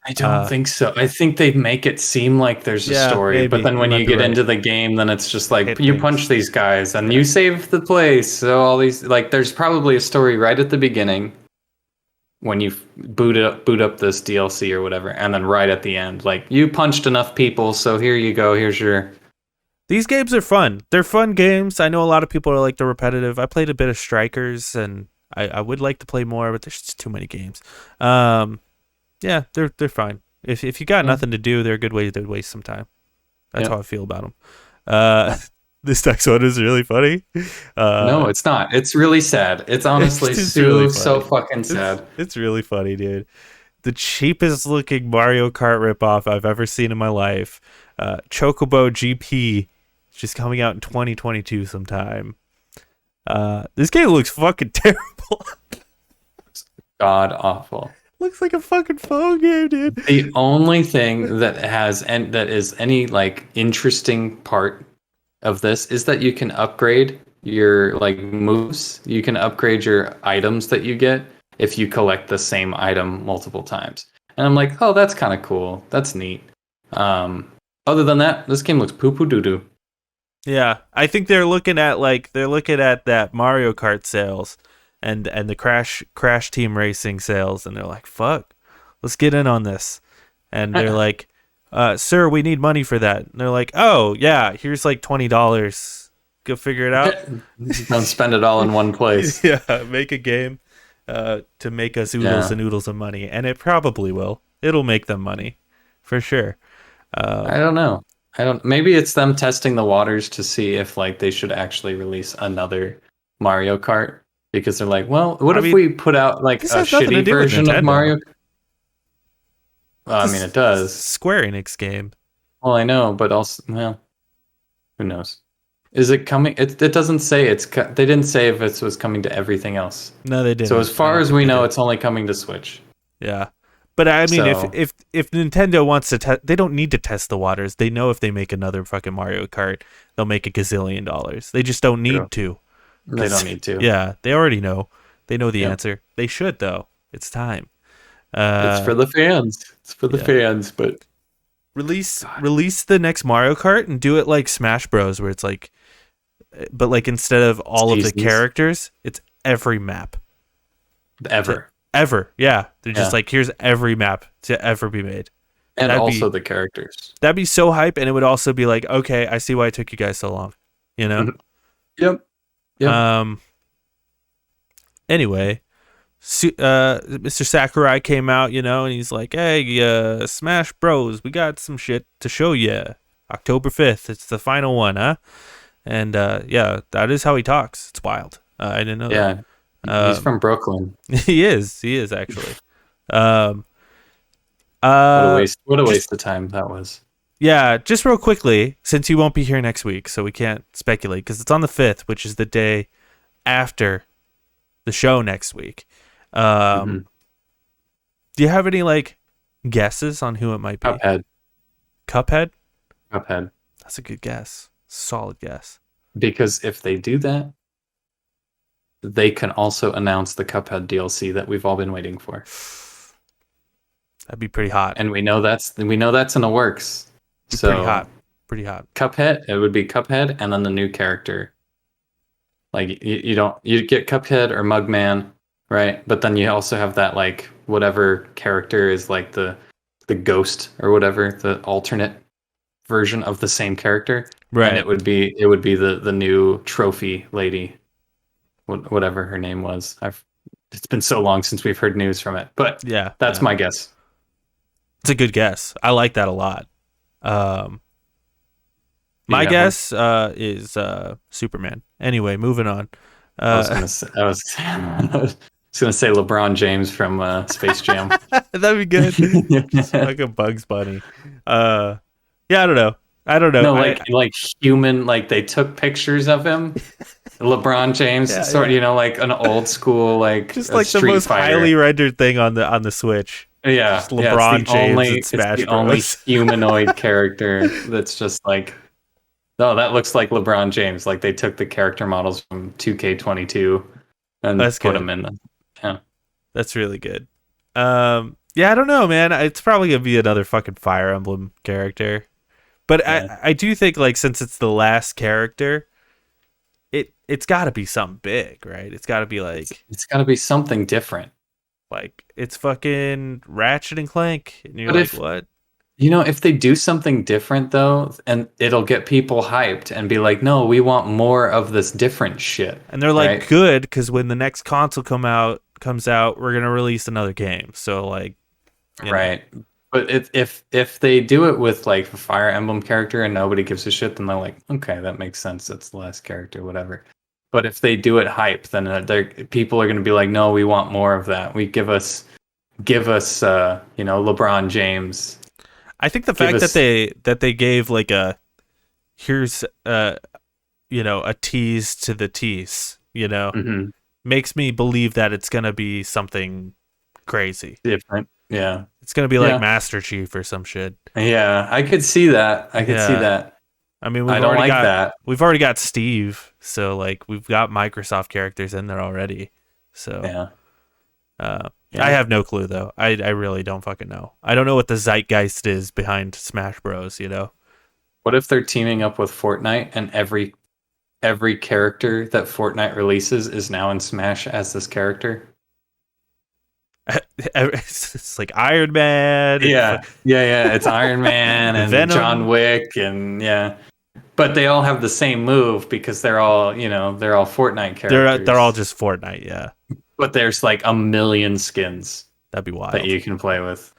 I don't think so. I think they make it seem like there's a story, maybe. but then when you get into the game, then it's just like Hit you things. punch these guys and you save the place. So all these, like, there's probably a story right at the beginning when you boot up this DLC or whatever, and then right at the end, like, you punched enough people, so here you go. Here's your. These games are fun. They're fun games. I know a lot of people are like the repetitive. I played a bit of Strikers, and I would like to play more, but there's just too many games. Yeah, they're fine. If you got nothing to do, they're a good way to waste some time. That's how I feel about them. This next one is really funny. No, it's not. It's really sad. It's honestly so fucking sad. It's really funny, dude. The cheapest looking Mario Kart ripoff I've ever seen in my life. Chocobo GP, just coming out in 2022 sometime. This game looks fucking terrible. God awful. Looks like a fucking phone game, dude. The only thing that is any like interesting part of this is that you can upgrade your like moves. You can upgrade your items that you get if you collect the same item multiple times. And I'm like, oh, that's kind of cool. That's neat. Other than that, this game looks poo-poo doo-doo. Yeah, I think they're looking at that Mario Kart sales and the Crash Team Racing sales, and they're like, fuck, let's get in on this. And they're like, sir, we need money for that. And they're like, oh yeah, here's like $20. Go figure it out. Don't spend it all in one place. Yeah, make a game to make us oodles and oodles of money, and it probably will. It'll make them money for sure. I don't know. Maybe it's them testing the waters to see if like they should actually release another Mario Kart, because they're like, well, what if we put out like a shitty version of Mario? Well, I mean, it does. Square Enix game. Well, I know, but also, well, who knows? Is it coming? It doesn't say they didn't say if it was coming to everything else. No, they didn't. So as far as we know, it's only coming to Switch. Yeah. But I mean, if Nintendo wants to test, they don't need to test the waters. They know if they make another fucking Mario Kart, they'll make $1 gazillion. They just don't need to. They don't need to. Yeah, they already know. They know the answer. They should, though. It's time. It's for the fans. It's for the fans. But release the next Mario Kart and do it like Smash Bros, where it's like, but like instead of all of the characters, it's every map. Ever, yeah. They're just like, here's every map to ever be made. And also the characters. That'd be so hype, and it would also be like, okay, I see why it took you guys so long. You know? Yep. Anyway, Mr. Sakurai came out, you know, and he's like, hey, Smash Bros, we got some shit to show you. October 5th, it's the final one, huh? And that is how he talks. It's wild. I didn't know that. He's from Brooklyn. He is actually. What a Just waste of time that was. yeah, just real quickly, since you won't be here next week, so we can't speculate because it's on the 5th, which is the day after the show next week. Hmm. Do you have any like guesses on who it might be? Cuphead. Cuphead? Cuphead. That's a good guess. Solid guess. Because if they do that, they can also announce the Cuphead DLC that we've all been waiting for. That'd be pretty hot. And we know that's in the works. So pretty hot. Pretty hot. Cuphead, it would be Cuphead and then the new character. Like you get Cuphead or Mugman, right? But then you also have that like whatever character is like the ghost or whatever, the alternate version of the same character. Right. And it would be the new trophy lady, whatever her name was. It's been so long since we've heard news from it, but yeah, that's my guess. It's a good guess. I like that a lot. My guess is Superman. Anyway, moving on. I was gonna say LeBron James from Space Jam. That'd be good. Like a Bugs Bunny. Yeah, I don't know. No, like human. Like they took pictures of him. LeBron James, like an old school, like just like the Street most Fighter. highly rendered thing on the Switch. Yeah, just LeBron James and Smash Bros. Only humanoid character that's just like, no, that looks like LeBron James. Like they took the character models from 2K22 and put them in. Yeah, that's really good. Yeah, I don't know, man. It's probably gonna be another fucking Fire Emblem character, but yeah. I do think like since it's the last character, it's got to be something big, right? It's got to be like it's got to be something different. Like it's fucking Ratchet and Clank, and you're like, what? If they do something different though, and it'll get people hyped and be like, no, we want more of this different shit. And they're like, right? Good, because when the next console comes out, we're gonna release another game. So like, right. Know. But if they do it with like a Fire Emblem character and nobody gives a shit, then they're like, okay, that makes sense. That's the last character, whatever. But if they do it hype, then people are going to be like, no, we want more of that. We give us, LeBron James. I think the fact that they gave like here's a tease to the tease, mm-hmm. makes me believe that it's going to be something crazy. Different. Yeah. It's going to be like Master Chief or some shit. Yeah, I could see that. I could see that. I mean, we've already got Steve, so like we've got Microsoft characters in there already. So I have no clue though. I really don't fucking know. I don't know what the zeitgeist is behind Smash Bros. What if they're teaming up with Fortnite and every character that Fortnite releases is now in Smash as this character? It's like Iron Man. Yeah. It's Iron Man and Venom. John Wick and but they all have the same move because they're all Fortnite characters. They're all just Fortnite, yeah. But there's like a million skins. That'd be wild. That you can play with.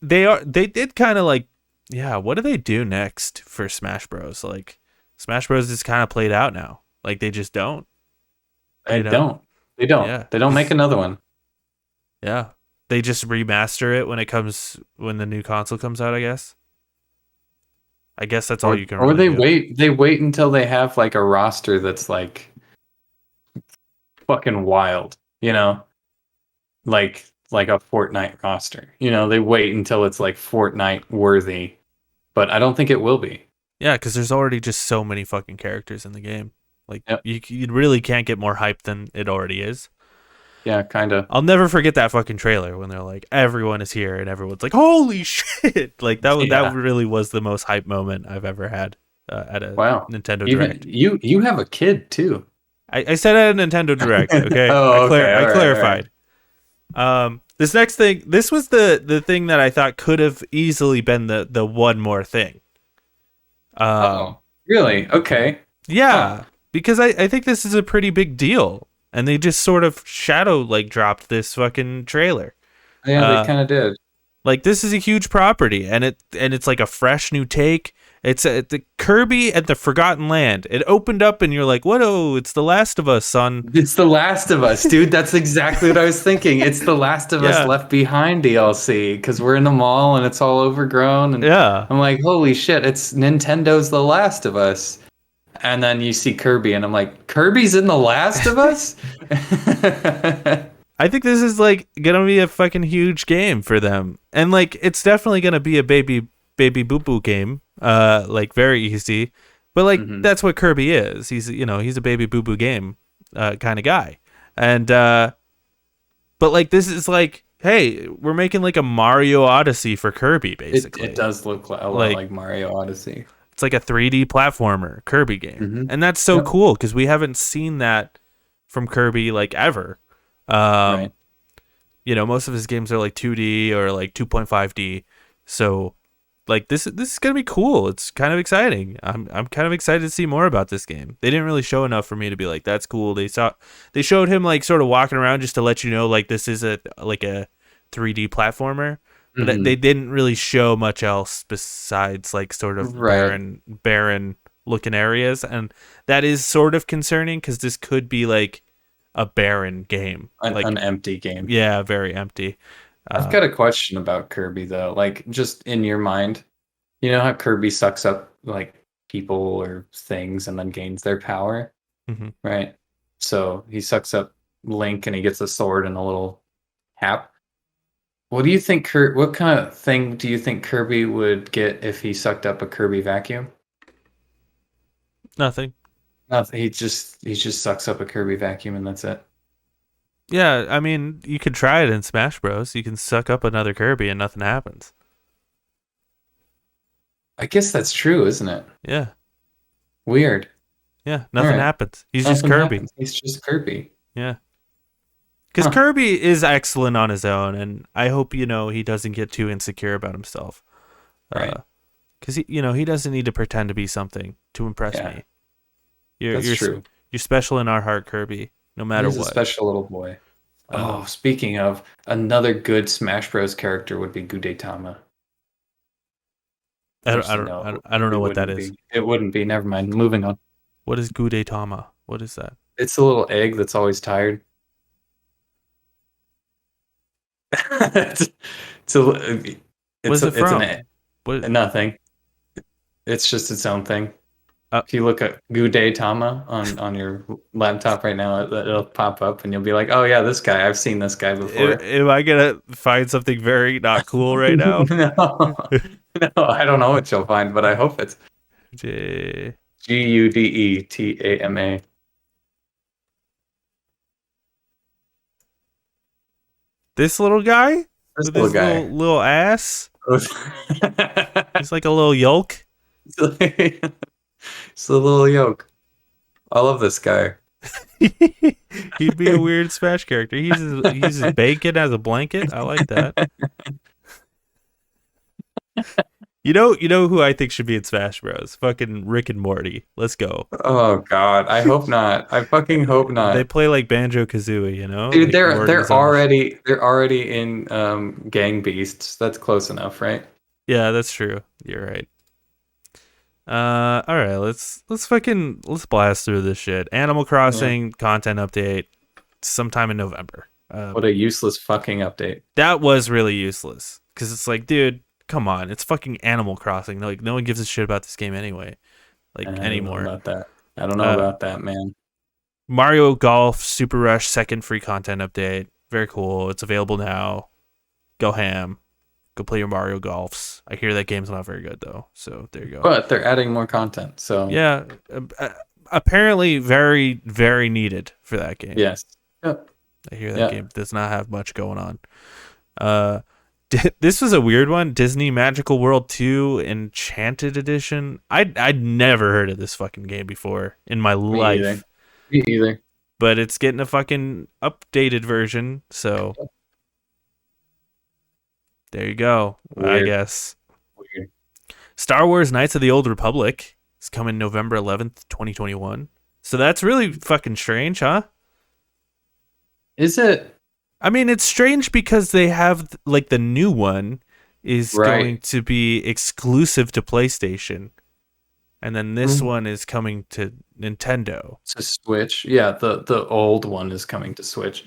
They did kind of like, what do they do next for Smash Bros? Like Smash Bros is kind of played out now. Like they just don't. They don't. Yeah. They don't make another one. Yeah. They just remaster it when the new console comes out, I guess. I guess that's all you can really do. They wait until they have like a roster that's like fucking wild, like a Fortnite roster. They wait until it's like Fortnite worthy, but I don't think it will be. Yeah, because there's already just so many fucking characters in the game. Like you really can't get more hype than it already is. Yeah, kind of. I'll never forget that fucking trailer when they're like, everyone is here, and everyone's like, holy shit! Like that really was the most hype moment I've ever had at a Nintendo Direct. You have a kid too. I said at a Nintendo Direct. Okay, I clarified. Right. This next thing, this was the thing that I thought could have easily been the one more thing. Really? Okay. Yeah, because I think this is a pretty big deal. And they just sort of shadow dropped this fucking trailer. Yeah, they kind of did. Like this is a huge property, and it's like a fresh new take, It's the Kirby and the Forgotten Land. It opened up and you're like, what? Oh, it's The Last of Us on. It's The Last of Us, dude. That's exactly what I was thinking. It's The Last of Us Yeah. Left Behind DLC because we're in the mall and it's all overgrown. And Yeah. I'm like, holy shit, it's Nintendo's The Last of Us. And then you see Kirby, and I'm like, Kirby's in The Last of Us? I think this is like gonna be a fucking huge game for them, and like it's definitely gonna be a baby boo boo game, like very easy, but like that's what Kirby is. He's he's a baby boo boo game, kind of guy, and but like this is like, hey, we're making like a Mario Odyssey for Kirby, basically. It does look a lot like Mario Odyssey. It's like a 3D platformer Kirby game, and that's so cool because we haven't seen that from Kirby like ever. Right. Most of his games are like 2D or like 2.5D. So like this is gonna be cool. It's kind of exciting. I'm kind of excited to see more about this game. They didn't really show enough for me to be like, that's cool. They showed him like sort of walking around just to let you know like this is a 3D platformer. But they didn't really show much else besides like sort of barren looking areas, and that is sort of concerning because this could be like a barren game, like an empty game. Yeah, very empty. I've got a question about Kirby though. Like, just in your mind, you know how Kirby sucks up like people or things and then gains their power, right? So he sucks up Link and he gets a sword and a little hat. What do you think? What kind of thing do you think Kirby would get if he sucked up a Kirby vacuum? Nothing. Nothing. He just sucks up a Kirby vacuum and that's it. Yeah, I mean, you could try it in Smash Bros. You can suck up another Kirby and nothing happens. I guess that's true, isn't it? Yeah. Weird. Yeah, nothing happens. He's just Kirby. He's just Kirby. Yeah. Because Kirby is excellent on his own, and I hope, he doesn't get too insecure about himself. Right. Because, he doesn't need to pretend to be something to impress me. You're true. You're special in our heart, Kirby, no matter what. He's a special little boy. Oh, speaking of, another good Smash Bros. Character would be Gudetama. I don't know what that is. It wouldn't be. Never mind. Moving on. What is Gudetama? What is that? It's a little egg that's always tired. What's it from? Nothing. It's just its own thing. If you look at Gudetama on your laptop right now, it'll pop up and you'll be like, oh yeah, this guy. I've seen this guy before. Am I going to find something very not cool right now? No, I don't know what you'll find, but I hope it's Gudetama. This little guy? This with little his guy. Little ass? He's like a little yolk. It's a little yolk. I love this guy. He'd be a weird Smash character. He uses bacon as a blanket. I like that. You know who I think should be in Smash Bros? Fucking Rick and Morty. Let's go. Oh God, I hope not. I fucking hope not. They play like Banjo-Kazooie, Dude, like they're already in Gang Beasts. That's close enough, right? Yeah, that's true. You're right. All right, let's blast through this shit. Animal Crossing content update sometime in November. What a useless fucking update. That was really useless because it's like, dude, come on, it's fucking Animal Crossing. Like, no one gives a shit about this game anyway, anymore. I don't know about that, man. Mario Golf Super Rush second free content update. Very cool. It's available now. Go ham. Go play your Mario Golfs. I hear that game's not very good though. So there you go. But they're adding more content. So yeah, apparently very, very needed for that game. Yes. Yep. I hear that game does not have much going on. This was a weird one. Disney Magical World 2 Enchanted Edition. I'd never heard of this fucking game before in my life. Me either. But it's getting a fucking updated version, so there you go. Weird. I guess. Weird. Star Wars Knights of the Old Republic is coming November 11th, 2021. So that's really fucking strange, huh? Is it? I mean, it's strange because they have, like, the new one is going to be exclusive to PlayStation. and then this one is coming to Nintendo. To Switch. Yeah, the old one is coming to Switch.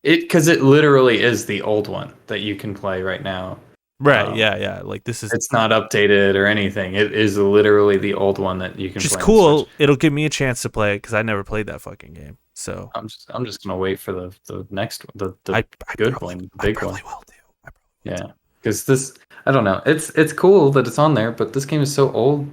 Because it literally is the old one that you can play right now. Right, yeah. Like this is it's not updated or anything. It is literally the old one that you can just play. Cool. It'll give me a chance to play it because I never played that fucking game. So I'm just gonna wait for the next one, the I good probably, one, the big I probably one. will too. Yeah, because this, I don't know. It's cool that it's on there, but this game is so old.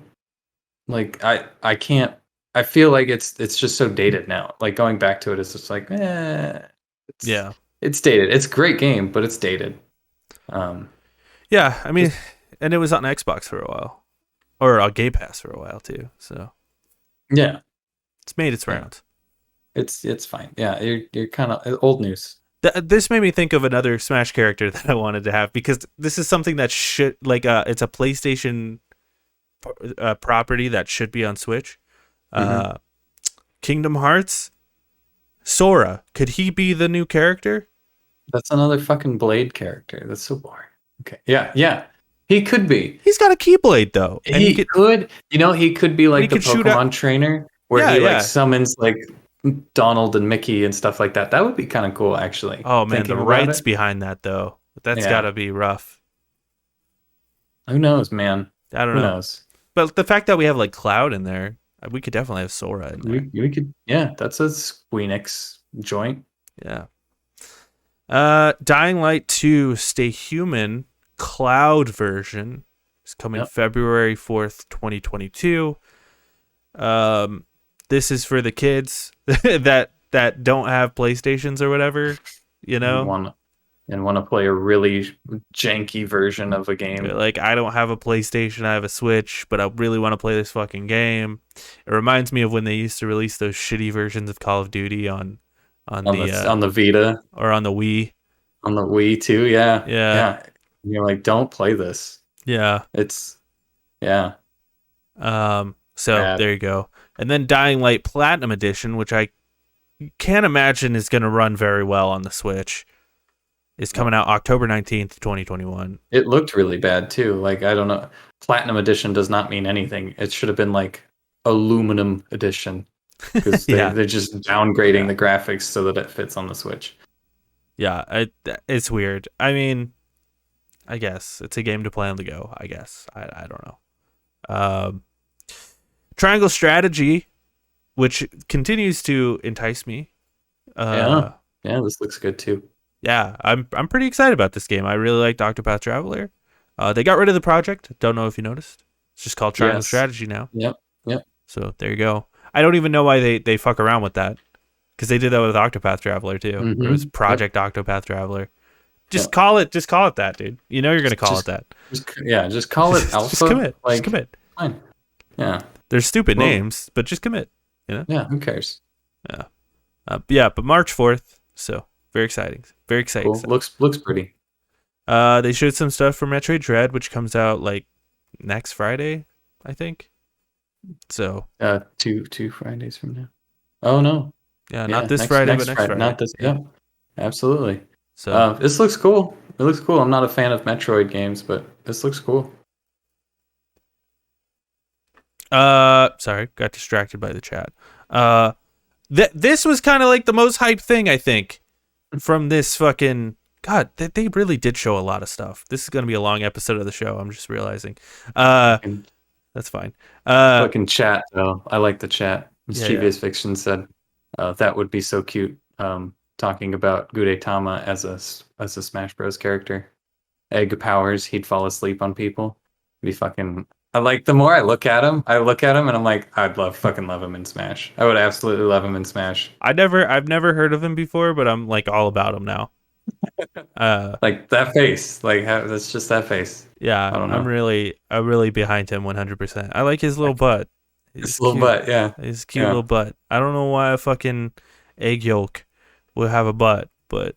Like I can't. I feel like it's just so dated now. Like going back to it is just like, it's dated. It's a great game, but it's dated. Yeah, I mean, and it was on Xbox for a while, or on Game Pass for a while too. So yeah, it's made its rounds. It's fine. Yeah, you're kind of old news. This made me think of another Smash character that I wanted to have because this is something that should it's a PlayStation property that should be on Switch. Kingdom Hearts, Sora. Could he be the new character? That's another fucking Blade character. That's so boring. Okay. Yeah. He could be. He's got a Keyblade though. And he could. He could be like the Pokemon trainer where he like summons like Donald and Mickey and stuff like that. That would be kind of cool, actually. Oh man, the rights behind that though. That's gotta be rough. Who knows, man? I don't know. Who knows? But the fact that we have like Cloud in there, we could definitely have Sora in there. We could, that's a Squeenix joint. Yeah. Dying Light 2 Stay Human Cloud version is coming February 4th, 2022. This is for the kids that don't have PlayStations or whatever, and want to play a really janky version of a game. Like, I don't have a PlayStation, I have a Switch, but I really want to play this fucking game. It reminds me of when they used to release those shitty versions of Call of Duty on the Vita or on the Wii. On the Wii too, yeah. You're like, don't play this. Yeah, it's So bad. There you go. And then Dying Light Platinum Edition, which I can't imagine is going to run very well on the Switch, is coming out October 19th, 2021. It looked really bad too. Like, I don't know. Platinum Edition does not mean anything. It should have been like Aluminum Edition. Because they're just downgrading the graphics so that it fits on the Switch. Yeah, it's weird. I mean, I guess it's a game to play on the go. I guess I don't know. Triangle Strategy, which continues to entice me. This looks good too. Yeah, I'm pretty excited about this game. I really liked Octopath Traveler. They got rid of the project. Don't know if you noticed. It's just called Triangle Strategy now. Yep. So there you go. I don't even know why they fuck around with that, because they did that with Octopath Traveler too. Mm-hmm. It was Project Octopath Traveler. Just call it that, dude. You're gonna call it that. Just call it Alpha. Just commit. Fine. Yeah. They're stupid names, but just commit. Yeah. Who cares? Yeah. But March 4th. So very exciting. Very exciting. Cool. Looks pretty. They showed some stuff for Metroid Dread, which comes out like next Friday, I think. So 2 Fridays from now. Oh no. Yeah, not this Friday, but next Friday. Not this. Yeah, absolutely. So this looks cool. It looks cool. I'm not a fan of Metroid games, but this looks cool. Sorry, got distracted by the chat. This was kind of like the most hyped thing, I think, from this fucking. God, they really did show a lot of stuff. This is going to be a long episode of the show. I'm just realizing. That's fine. Fucking chat, though. I like the chat. Mischievous Fiction said that would be so cute. Talking about Gudetama as a Smash Bros character. Egg powers, he'd fall asleep on people. It'd be fucking. I like, the more I look at him and I'm like, I'd fucking love him in Smash. I would absolutely love him in Smash. I've never heard of him before, but I'm like all about him now. Like that face, like that's just that face. Yeah, I don't know. I'm really behind him 100%. I like his little butt. His little butt, yeah. His cute little butt. I don't know why a fucking egg yolk will have a butt, but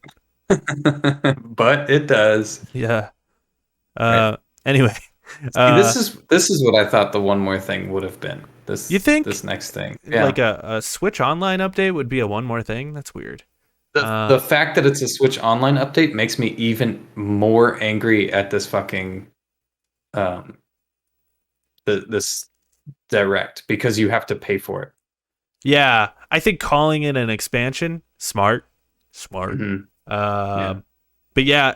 but it does. Yeah. Anyway, this is what I thought the one more thing would have been. You think this next thing, like a Switch Online update would be a one more thing? That's weird. The fact that it's a Switch Online update makes me even more angry at this fucking this direct because you have to pay for it. Yeah, I think calling it an expansion, smart. Mm-hmm. Yeah. But yeah,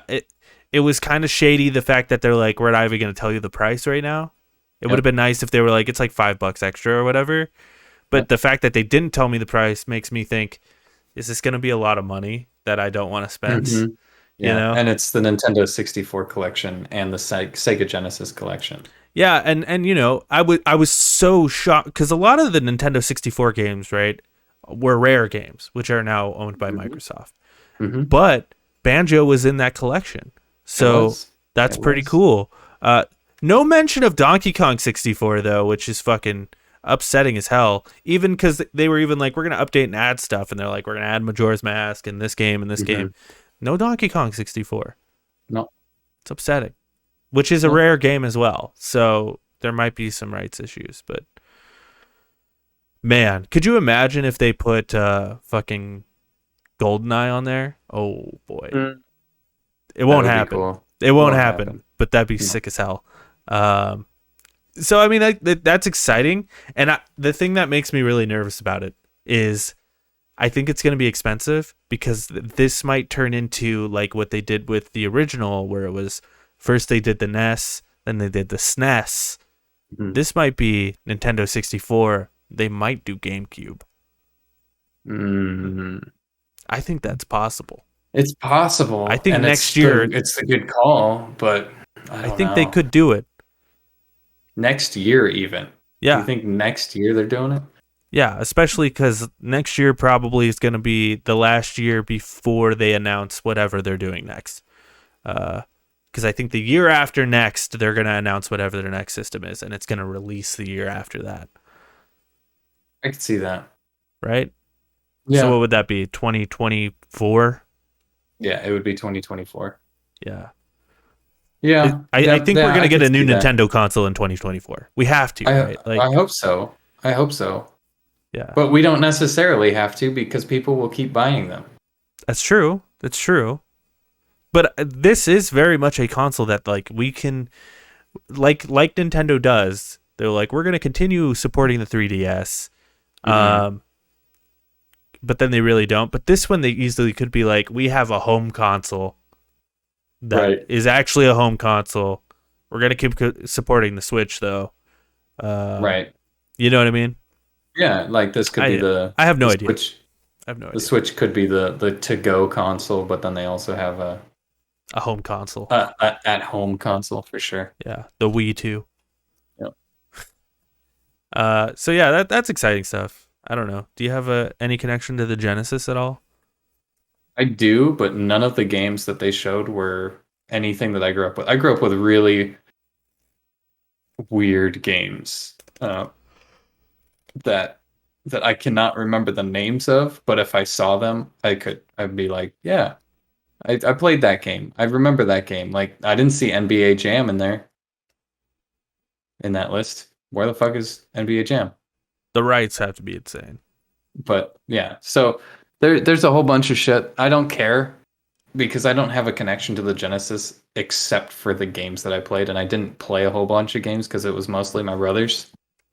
it was kind of shady the fact that they're like, we're not even going to tell you the price right now. It would have been nice if they were like, it's like $5 extra or whatever. But the fact that they didn't tell me the price makes me think, is this going to be a lot of money that I don't want to spend? Mm-hmm. You Yeah, know? and it's the Nintendo 64 collection and the Sega Genesis collection. Yeah, and you know, I was so shocked because a lot of the Nintendo 64 games, right, were Rare games, which are now owned by Microsoft. Mm-hmm. But Banjo was in that collection, so that's pretty cool. No mention of Donkey Kong 64 though, which is fucking upsetting as hell. Even because they were even like, we're gonna update and add stuff, and they're like, we're gonna add Majora's Mask in this game and this game. No Donkey Kong 64. No, it's upsetting. Which is a Rare game as well, so there might be some rights issues. But man, could you imagine if they put fucking GoldenEye on there? Oh boy, it won't happen. Cool. It won't happen. But that'd be sick as hell. So I mean, that's exciting, and the thing that makes me really nervous about it is, I think it's going to be expensive because this might turn into like what they did with the original, where it was. First they did the NES, then they did the SNES. Mm-hmm. This might be Nintendo 64. They might do GameCube. Mm-hmm. I think that's possible. It's possible. I think next year... It's a good call, but I think they could do it. Next year even? Yeah. You think next year they're doing it? Yeah, especially because next year probably is going to be the last year before they announce whatever they're doing next. Because I think the year after next, they're going to announce whatever their next system is, and it's going to release the year after that. I could see that. Right? Yeah. So what would that be? 2024? Yeah, it would be 2024. Yeah. Yeah. I think we're going to get a new Nintendo console in 2024. We have to, right? I hope so. I hope so. Yeah. But we don't necessarily have to because people will keep buying them. That's true. That's true. But this is very much a console that like we can, like Nintendo does. They're like, we're going to continue supporting the 3DS, but then they really don't. But this one, they easily could be like, we have a home console that is actually a home console. We're going to keep supporting the Switch though. Right. You know what I mean? Yeah, like this could be the. I have no idea. Switch, I have no idea. The Switch could be the to-go console, but then they also have a home console, at-home console for sure. Yeah, the Wii too. Yep. So yeah, that's exciting stuff. I don't know. Do you have any connection to the Genesis at all? I do, but none of the games that they showed were anything that I grew up with. I grew up with really weird games that I cannot remember the names of, but if I saw them, I'd be like, yeah, I played that game. I remember that game. Like, I didn't see NBA Jam in there. In that list. Where the fuck is NBA Jam? The rights have to be insane. But yeah, so there's a whole bunch of shit. I don't care because I don't have a connection to the Genesis except for the games that I played, and I didn't play a whole bunch of games because it was mostly my brother's.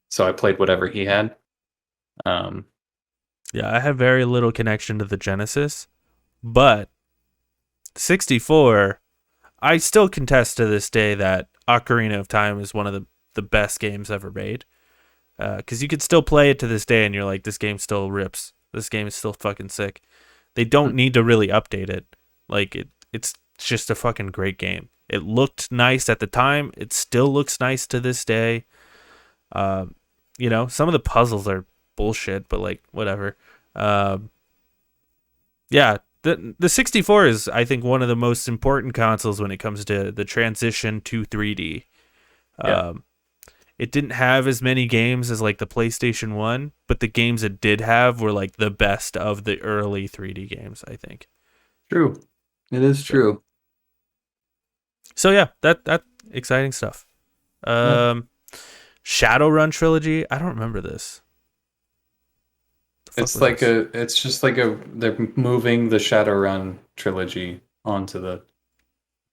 So I played whatever he had. Yeah, I have very little connection to the Genesis, but 64, I still contest to this day that Ocarina of Time is one of the best games ever made. Because you could still play it to this day and you're like, this game still rips. This game is still fucking sick. They don't need to really update it. Like, it's just a fucking great game. It looked nice at the time. It still looks nice to this day. You know, some of the puzzles are bullshit, but like, whatever. Yeah, the 64 is, I think, one of the most important consoles when it comes to the transition to 3D. Yeah. It didn't have as many games as like the PlayStation 1, but the games it did have were like the best of the early 3D games, I think. True. It is true. So yeah, that exciting stuff. Run Trilogy, I don't remember this. It's like they're moving the Run Trilogy onto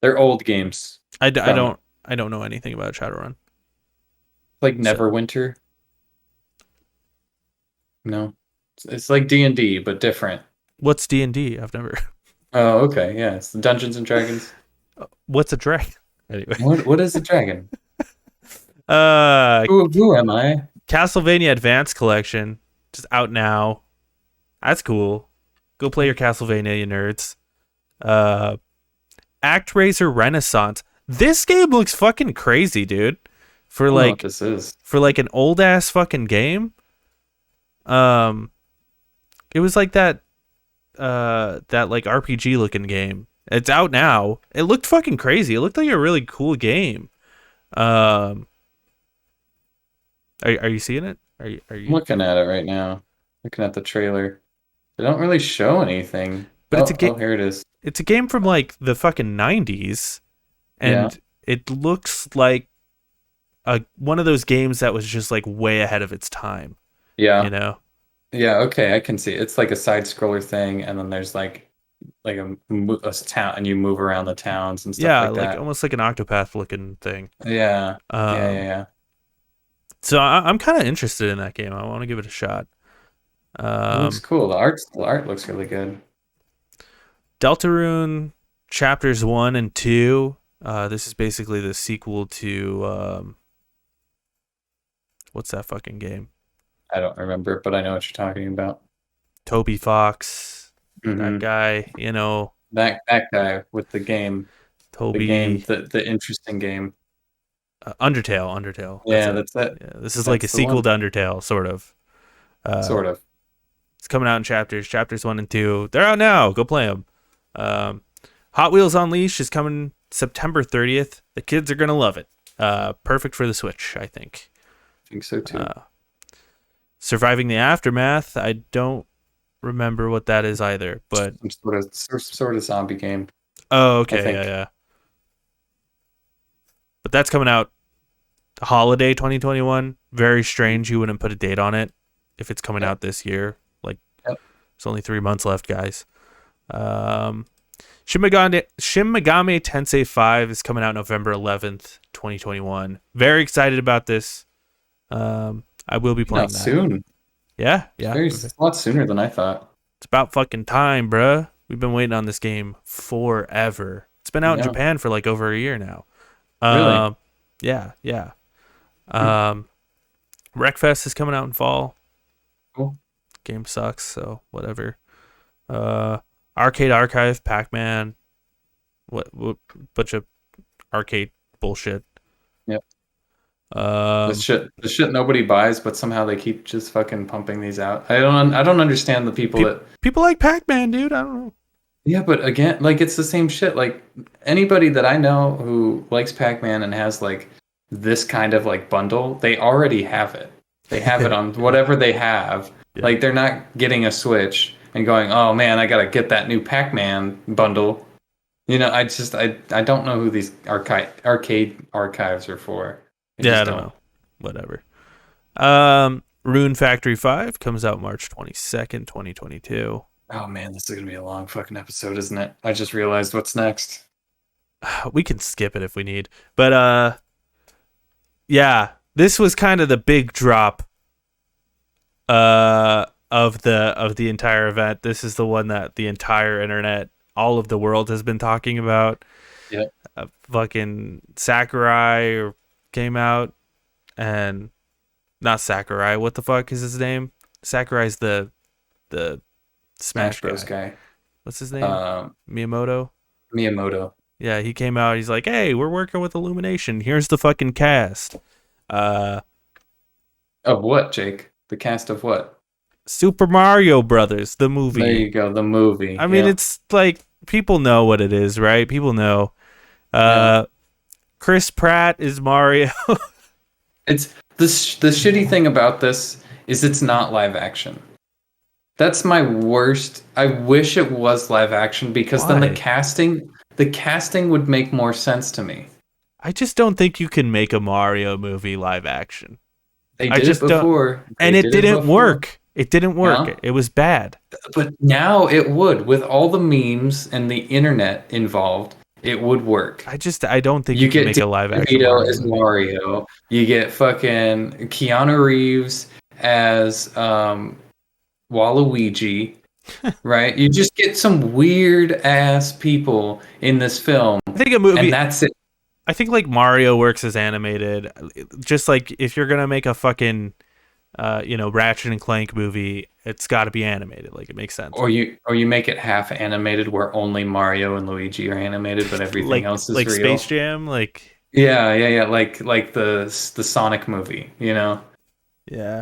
their old games. I don't know anything about Shadowrun. Like So Neverwinter. No, it's like D&D but different. what's D&D? I've never. Oh, okay, yeah, it's Dungeons and Dragons. What's a dragon? Anyway. What is a dragon? Uh, Who am I? Castlevania Advance Collection, just out now. That's cool. Go play your Castlevania, you nerds. Uh, ActRaiser Renaissance. This game looks fucking crazy, dude. For I don't know what like this is. for like an old ass fucking game. Um, it was like that like RPG looking game. It's out now. It looked fucking crazy. It looked like a really cool game. Um, are you seeing it? Are I'm you? looking at it right now. Looking at the trailer. They don't really show anything. But it's a game. Here it is. It's a game from like the fucking 90s, Yeah, and it looks like one of those games that was just like way ahead of its time. You yeah, know? yeah. Okay, I can see. It's like a side scroller thing, and then there's like a town, and you move around the towns and stuff Yeah, like like that. almost like an Octopath looking thing. Yeah, yeah, yeah, Um, yeah. so I'm kind of interested in that game. I want to give it a shot. It looks Um, cool. The art looks really good. Deltarune chapters 1 and 2. This is basically the sequel to what's that fucking game? I don't remember, but I know what you're talking about. Toby Fox, that Hmm. guy, you know, That guy with Toby the interesting game. Undertale. That's Yeah, it. that's it. Yeah, this is like a That's the sequel one. to Undertale, sort of. Uh, Sort of. it's coming out in chapters 1 and 2. They're out now. Go play them. Um, Hot Wheels Unleashed is coming September 30th. The kids are gonna love it. Perfect for the Switch, I think. I think so too. Uh, Surviving the Aftermath. I don't remember what that is either, but Some sort of zombie game, oh, I okay, think. yeah. But that's coming out holiday 2021. Very strange you wouldn't put a date on it if it's coming Yep. out this year. Like, Yep. it's only 3 months left, guys. Shin Megami Tensei 5 is coming out November 11th, 2021. Very excited about this. I will be playing Not that. soon. Yeah, It's yeah. a lot sooner than I thought. It's about fucking time, bruh. We've been waiting on this game forever. It's been out in Yeah. Japan for like over a year now. Really? Um, yeah. Um, Wreckfest is coming out in fall. Cool. Game sucks, so whatever. Arcade Archive, Pac-Man, what bunch of arcade bullshit. Yep. Um, The shit nobody buys, but somehow they keep just fucking pumping these out. I don't understand the people that. people like Pac-Man, dude. I don't know. Yeah, but again, like it's the same shit. Like anybody that I know who likes Pac-Man and has like this kind of like bundle, they already have it. They have it on whatever they have. Yeah. Like they're not getting a Switch and going, "Oh man, I gotta get that new Pac-Man bundle." You know, I don't know who these arcade archives are for. Yeah, I don't know. Whatever. Rune Factory 5 comes out March 22nd, 2022. Oh man, this is gonna be a long fucking episode, isn't it? I just realized what's next. We can skip it if we need. But yeah, this was kind of the big drop of the entire event. This is the one that the entire internet, all of the world has been talking about. Yep. Fucking Sakurai came out, and not Sakurai. What the fuck is his name? Sakurai's the Smash Bros. guy. Guy. What's his name? Miyamoto. Yeah, he came out. He's like, "Hey, we're working with Illumination. Here's the fucking cast." Of what, Jake? The cast of what? Super Mario Brothers, the movie. There you go, the movie. I mean, Yeah. it's like people know what it is, right? People know. Yeah. Chris Pratt is Mario. It's the shitty thing about this is it's not live action. That's my worst. I wish it was live action because then Why? the casting would make more sense to me. I just don't think you can make a Mario movie live action. They I did just it don't- before. And They it did didn't before. work. It didn't work. No? It was bad. But now it would, with all the memes and the internet involved, it would work. I don't think you can make a live action DeVito Mario as movie. Mario. You get fucking Keanu Reeves as Waluigi, right? You just get some weird ass people in this film, I think a movie, and that's it. I think like Mario works as animated. Just like if you're gonna make a fucking Ratchet and Clank movie, it's got to be animated. Like it makes sense. Or you make it half animated where only Mario and Luigi are animated, but everything else is like real. Space Jam, like yeah, like the Sonic movie, Yeah.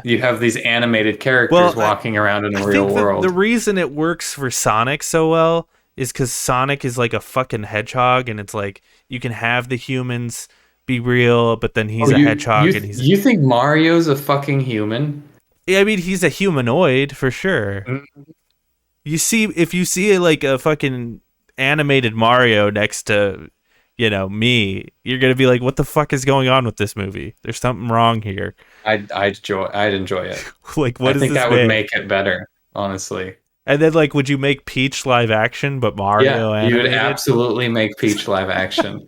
You have these animated characters walking around in the real world. The reason it works for Sonic so well is because Sonic is like a fucking hedgehog, and it's like you can have the humans be real, but then he's a hedgehog, and you think Mario's a fucking human? Yeah, I mean, he's a humanoid for sure. Mm-hmm. If you see like a fucking animated Mario next to, me, you're gonna be like, "What the fuck is going on with this movie? There's something wrong here." I'd enjoy it. Like, what I is think this that would make it better, honestly. And then, like, would you make Peach live action, but Mario animated? You would absolutely make Peach live action.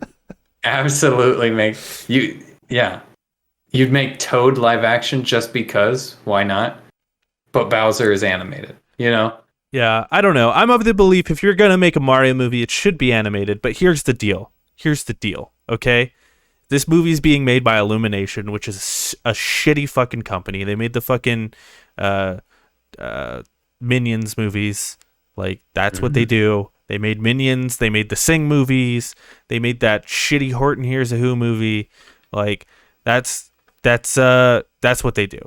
Absolutely make you. Yeah, you'd make Toad live action just because. Why not? But Bowser is animated. Yeah, I don't know. I'm of the belief if you're gonna make a Mario movie, it should be animated. But here's the deal. Okay? This movie's being made by Illumination, which is a shitty fucking company. They made the fucking Minions movies. Like, that's what they do. They made Minions. They made the Sing movies. They made that shitty Horton Hears a Who movie. Like, that's what they do.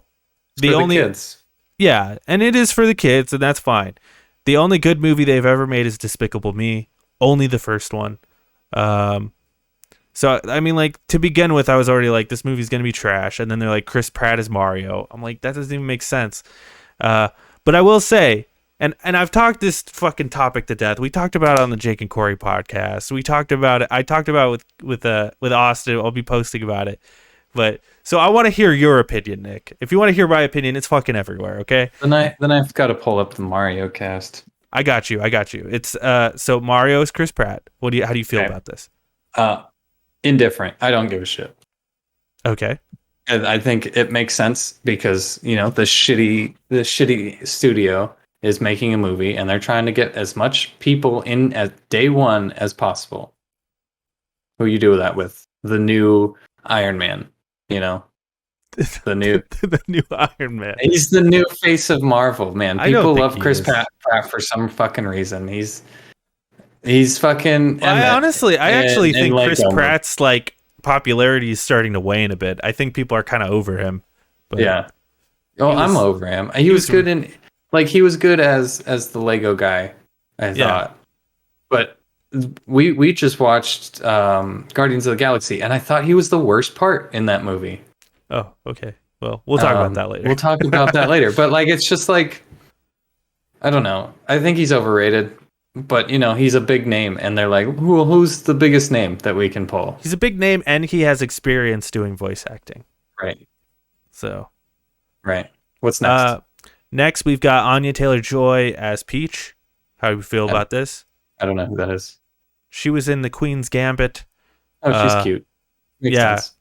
The kids. Yeah, and it is for the kids, and that's fine. The only good movie they've ever made is Despicable Me. Only the first one. So, I mean, like, to begin with, I was already like, this movie's going to be trash. And then they're like, Chris Pratt is Mario. I'm like, that doesn't even make sense. But I will say, and I've talked this fucking topic to death. We talked about it on the Jake and Corey podcast. We talked about it. I talked about it with Austin. I'll be posting about it. But so I want to hear your opinion, Nick. If you want to hear my opinion, it's fucking everywhere, okay? Then I've got to pull up the Mario cast. I got you. It's so Mario is Chris Pratt. How do you feel about this? Indifferent. I don't give a shit. Okay. And I think it makes sense because, the shitty studio is making a movie and they're trying to get as much people in at day one as possible. Who you do that with? The new Iron Man. The new Iron Man. He's the new face of Marvel, man. People love Chris Pratt for some fucking reason. He's fucking. I actually think Chris Pratt's like popularity is starting to wane a bit. I think people are kind of over him. But yeah. I'm over him. He was good he was good as the Lego guy. I thought, but. We just watched Guardians of the Galaxy, and I thought he was the worst part in that movie. Oh, okay. Well, we'll talk about that later. We'll talk about that later. But it's just like, I don't know. I think he's overrated. But he's a big name, and they're like, who's the biggest name that we can pull? He's a big name, and he has experience doing voice acting. Right. So. Right. What's next? Next, we've got Anya Taylor-Joy as Peach. How do you feel about this? I don't know who that is. She was in The Queen's Gambit. Oh, she's cute. Makes sense.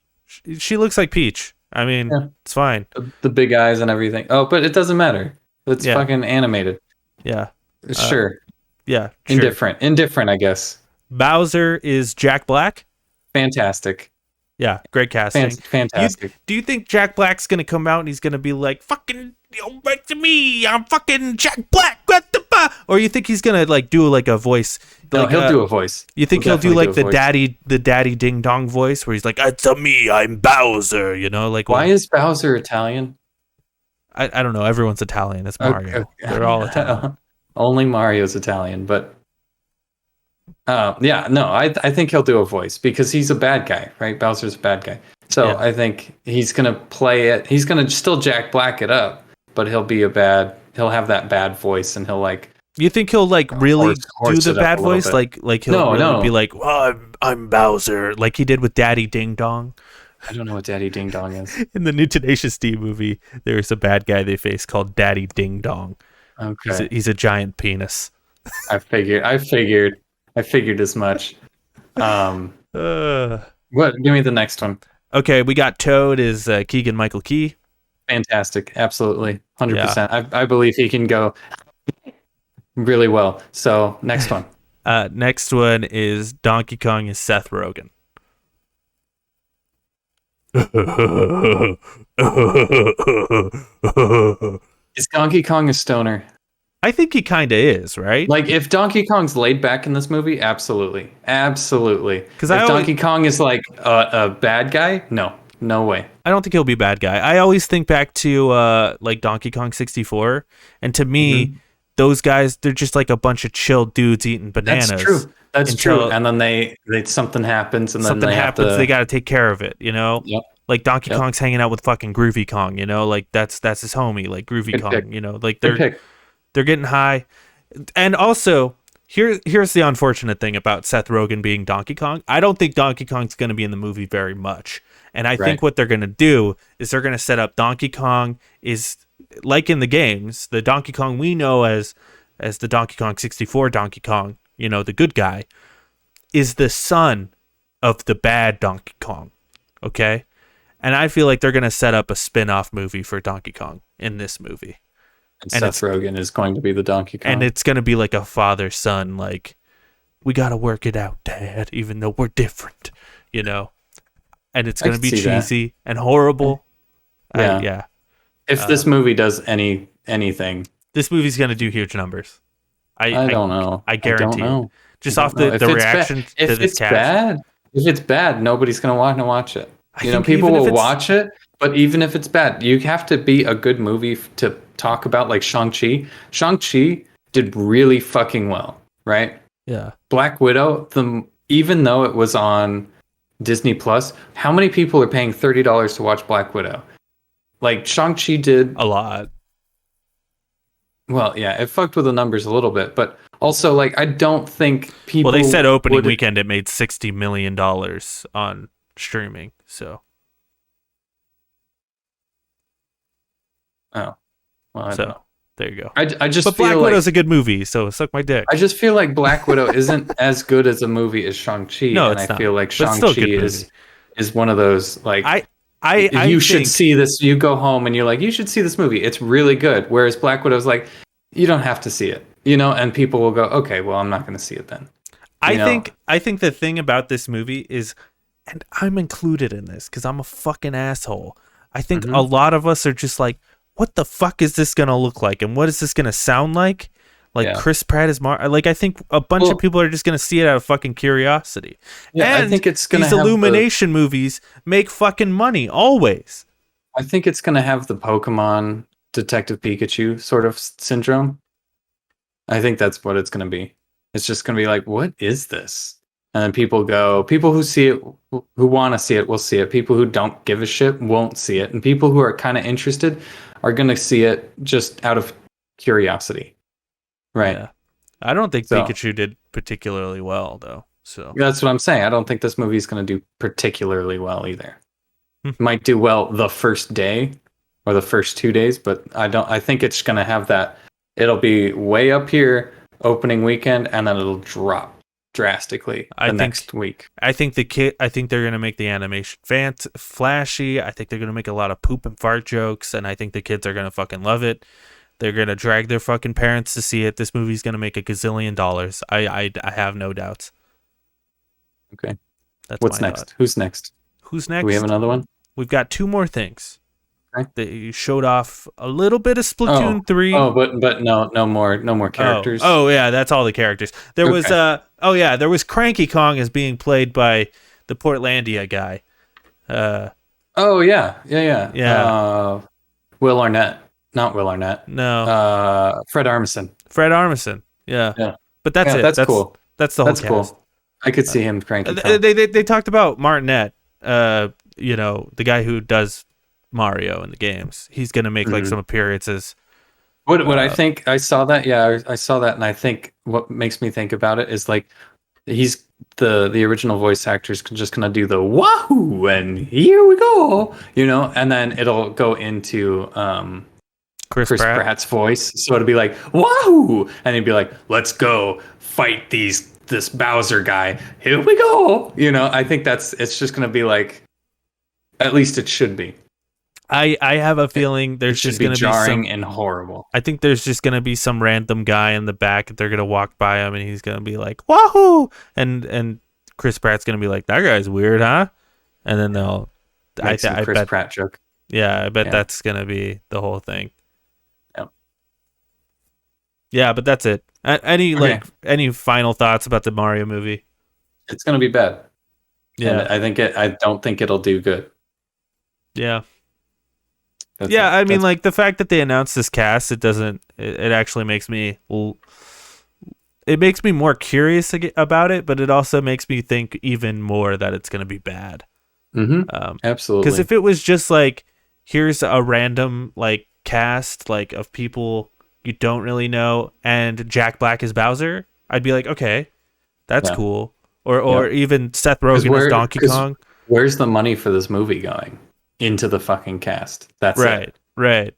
She looks like Peach. I mean, it's fine. The big eyes and everything. Oh, but it doesn't matter. It's fucking animated. Yeah. Sure. Yeah. Sure. Indifferent, I guess. Bowser is Jack Black. Fantastic. Yeah, great casting. Fantastic. Do you think Jack Black's going to come out and he's going to be like, fucking, back to me, I'm fucking Jack Black, or you think he's going to do a voice? No, he'll do a voice. You think he'll do the daddy ding dong voice where he's like, it's a me, I'm Bowser, Why is Bowser Italian? I don't know. Everyone's Italian. It's Mario. Okay. They're all Italian. Only Mario's Italian, but I think he'll do a voice because he's a bad guy, right? Bowser's a bad guy. So I think he's going to play it. He's going to still Jack Black it up, but he'll have that bad voice and he'll You think he'll really do the bad voice? He'll be like, I'm Bowser, like he did with Daddy Ding Dong. I don't know what Daddy Ding Dong is. In the new Tenacious D movie, there's a bad guy they face called Daddy Ding Dong. Okay. He's a giant penis. I figured as much. Uh, What? Give me the next one. okay, we got Toad is Keegan Michael Key. Fantastic. Absolutely. Yeah. 100%. I believe he can go really well. So next one. Next one is Donkey Kong is Seth Rogen. Is Donkey Kong a stoner? I think he kind of is, right? Like, if Donkey Kong's laid back in this movie, absolutely. Absolutely. 'Cause If Donkey Kong is like a bad guy, no way. I don't think he'll be a bad guy. I always think back to like Donkey Kong 64, and to me, those guys, they're just like a bunch of chill dudes eating bananas. That's true. That's true. And then they something happens, and then something they happens. have to, they got to take care of it. You know. Yep. Like Donkey Kong's hanging out with fucking Groovy Kong. You know, like that's his homie. Like Groovy Good Kong. pick. You know, like Good pick. they're getting high. And also, here's the unfortunate thing about Seth Rogen being Donkey Kong. I don't think Donkey Kong's going to be in the movie very much. And I think what they're going to do is they're going to set up Donkey Kong is like in the games, the Donkey Kong we know as the Donkey Kong 64 Donkey Kong, you know, the good guy, is the son of the bad Donkey Kong. Okay? And I feel like they're going to set up a spin-off movie for Donkey Kong in this movie. And Seth Rogen is going to be the Donkey Kong. And it's going to be like a father-son, like, we got to work it out, Dad, even though we're different, you know? And it's going to be cheesy and horrible. Yeah. If this movie does anything, this movie's going to do huge numbers. I don't know. I guarantee it. Just off the reaction to if this it's cast. bad, if it's bad, nobody's going to want to watch it. You know, people will watch it, but even if it's bad, you have to be a good movie to talk about, like Shang-Chi. Shang-Chi did really fucking well, right? Yeah. Black Widow, even though it was on Disney Plus, how many people are paying $30 to watch Black Widow? Like, Shang-Chi did a lot. Well, yeah, it fucked with the numbers a little bit, but also, like, I don't think people. Well, they said opening weekend it made $60 million on streaming, so. Oh, well, I don't know. There you go. I just but feel Black Widow's a good movie, so suck my dick. I just feel like Black Widow isn't as good as a movie as Shang-Chi, no, and it's I not. feel like But Shang-Chi is one of those, like, I should see this. You go home and you're like, you should see this movie. It's really good. Whereas Black Widow's like, you don't have to see it, you know. And people will go, okay, well, I'm not going to see it then. I think the thing about this movie is, and I'm included in this because I'm a fucking asshole. I think a lot of us are just like, what the fuck is this gonna look like, and what is this gonna sound like? Like Chris Pratt is like, I think a bunch of people are just gonna see it out of fucking curiosity. Yeah, and I think it's gonna these have Illumination movies make fucking money always. I think it's gonna have the Pokemon Detective Pikachu sort of syndrome. I think that's what it's gonna be. It's just gonna be like, what is this? And then people who see it, who want to see it, will see it. People who don't give a shit won't see it. And people who are kind of interested are going to see it just out of curiosity. Right. Yeah. I don't think Pikachu did particularly well, though. So that's what I'm saying. I don't think this movie is going to do particularly well either. Might do well the first day or the first 2 days, but I think it's going to have that. It'll be way up here opening weekend, and then it'll drop drastically next week. I think they're gonna make the animation flashy. I think they're gonna make a lot of poop and fart jokes, and I think the kids are gonna fucking love it. They're gonna drag their fucking parents to see it. This movie's gonna make $1 gazillion. I have no doubts. Okay. What's next? Thought. Who's next? Do we have another one? We've got 2 more things. Okay. They showed off a little bit of Splatoon 3. Oh, but no more characters. Oh yeah, that's all the characters. There was there was Cranky Kong as being played by the Portlandia guy. Yeah. Will Arnett. Not Will Arnett. No. Fred Armisen. Fred Armisen. Yeah. But that's it. That's cool. That's the whole cast. Cool. I could see him Cranky Kong. They talked about Martinet, you know, the guy who does Mario in the games. He's gonna make like some appearances. What I think, I saw that. Yeah, I saw that, and I think what makes me think about it is like he's the original voice actor's just gonna do the wahoo and here we go, you know, and then it'll go into Chris Pratt's voice, so it'll be like wahoo, and he'd be like, let's go fight these this Bowser guy. Here we go. You know, I think it's just going to be like, at least it should be. I have a feeling there's just going to be jarring and horrible. I think there's just going to be some random guy in the back. They're going to walk by him and he's going to be like, wahoo! And Chris Pratt's going to be like, that guy's weird, huh? And then they'll... Chris Pratt joke. Yeah, I bet that's going to be the whole thing. Yep. Yeah, but that's it. Any final thoughts about the Mario movie? It's going to be bad. Yeah. And I don't think it'll do good. Yeah. I mean, like, the fact that they announced this cast, it actually makes me... It makes me more curious about it, but it also makes me think even more that it's going to be bad. Mm-hmm. Absolutely. Because if it was just like, here's a random like cast like of people you don't really know, and Jack Black is Bowser, I'd be like, okay, that's cool. Or even Seth Rogen as Donkey Kong. Where's the money for this movie going? Into the fucking cast. That's right. it. Right.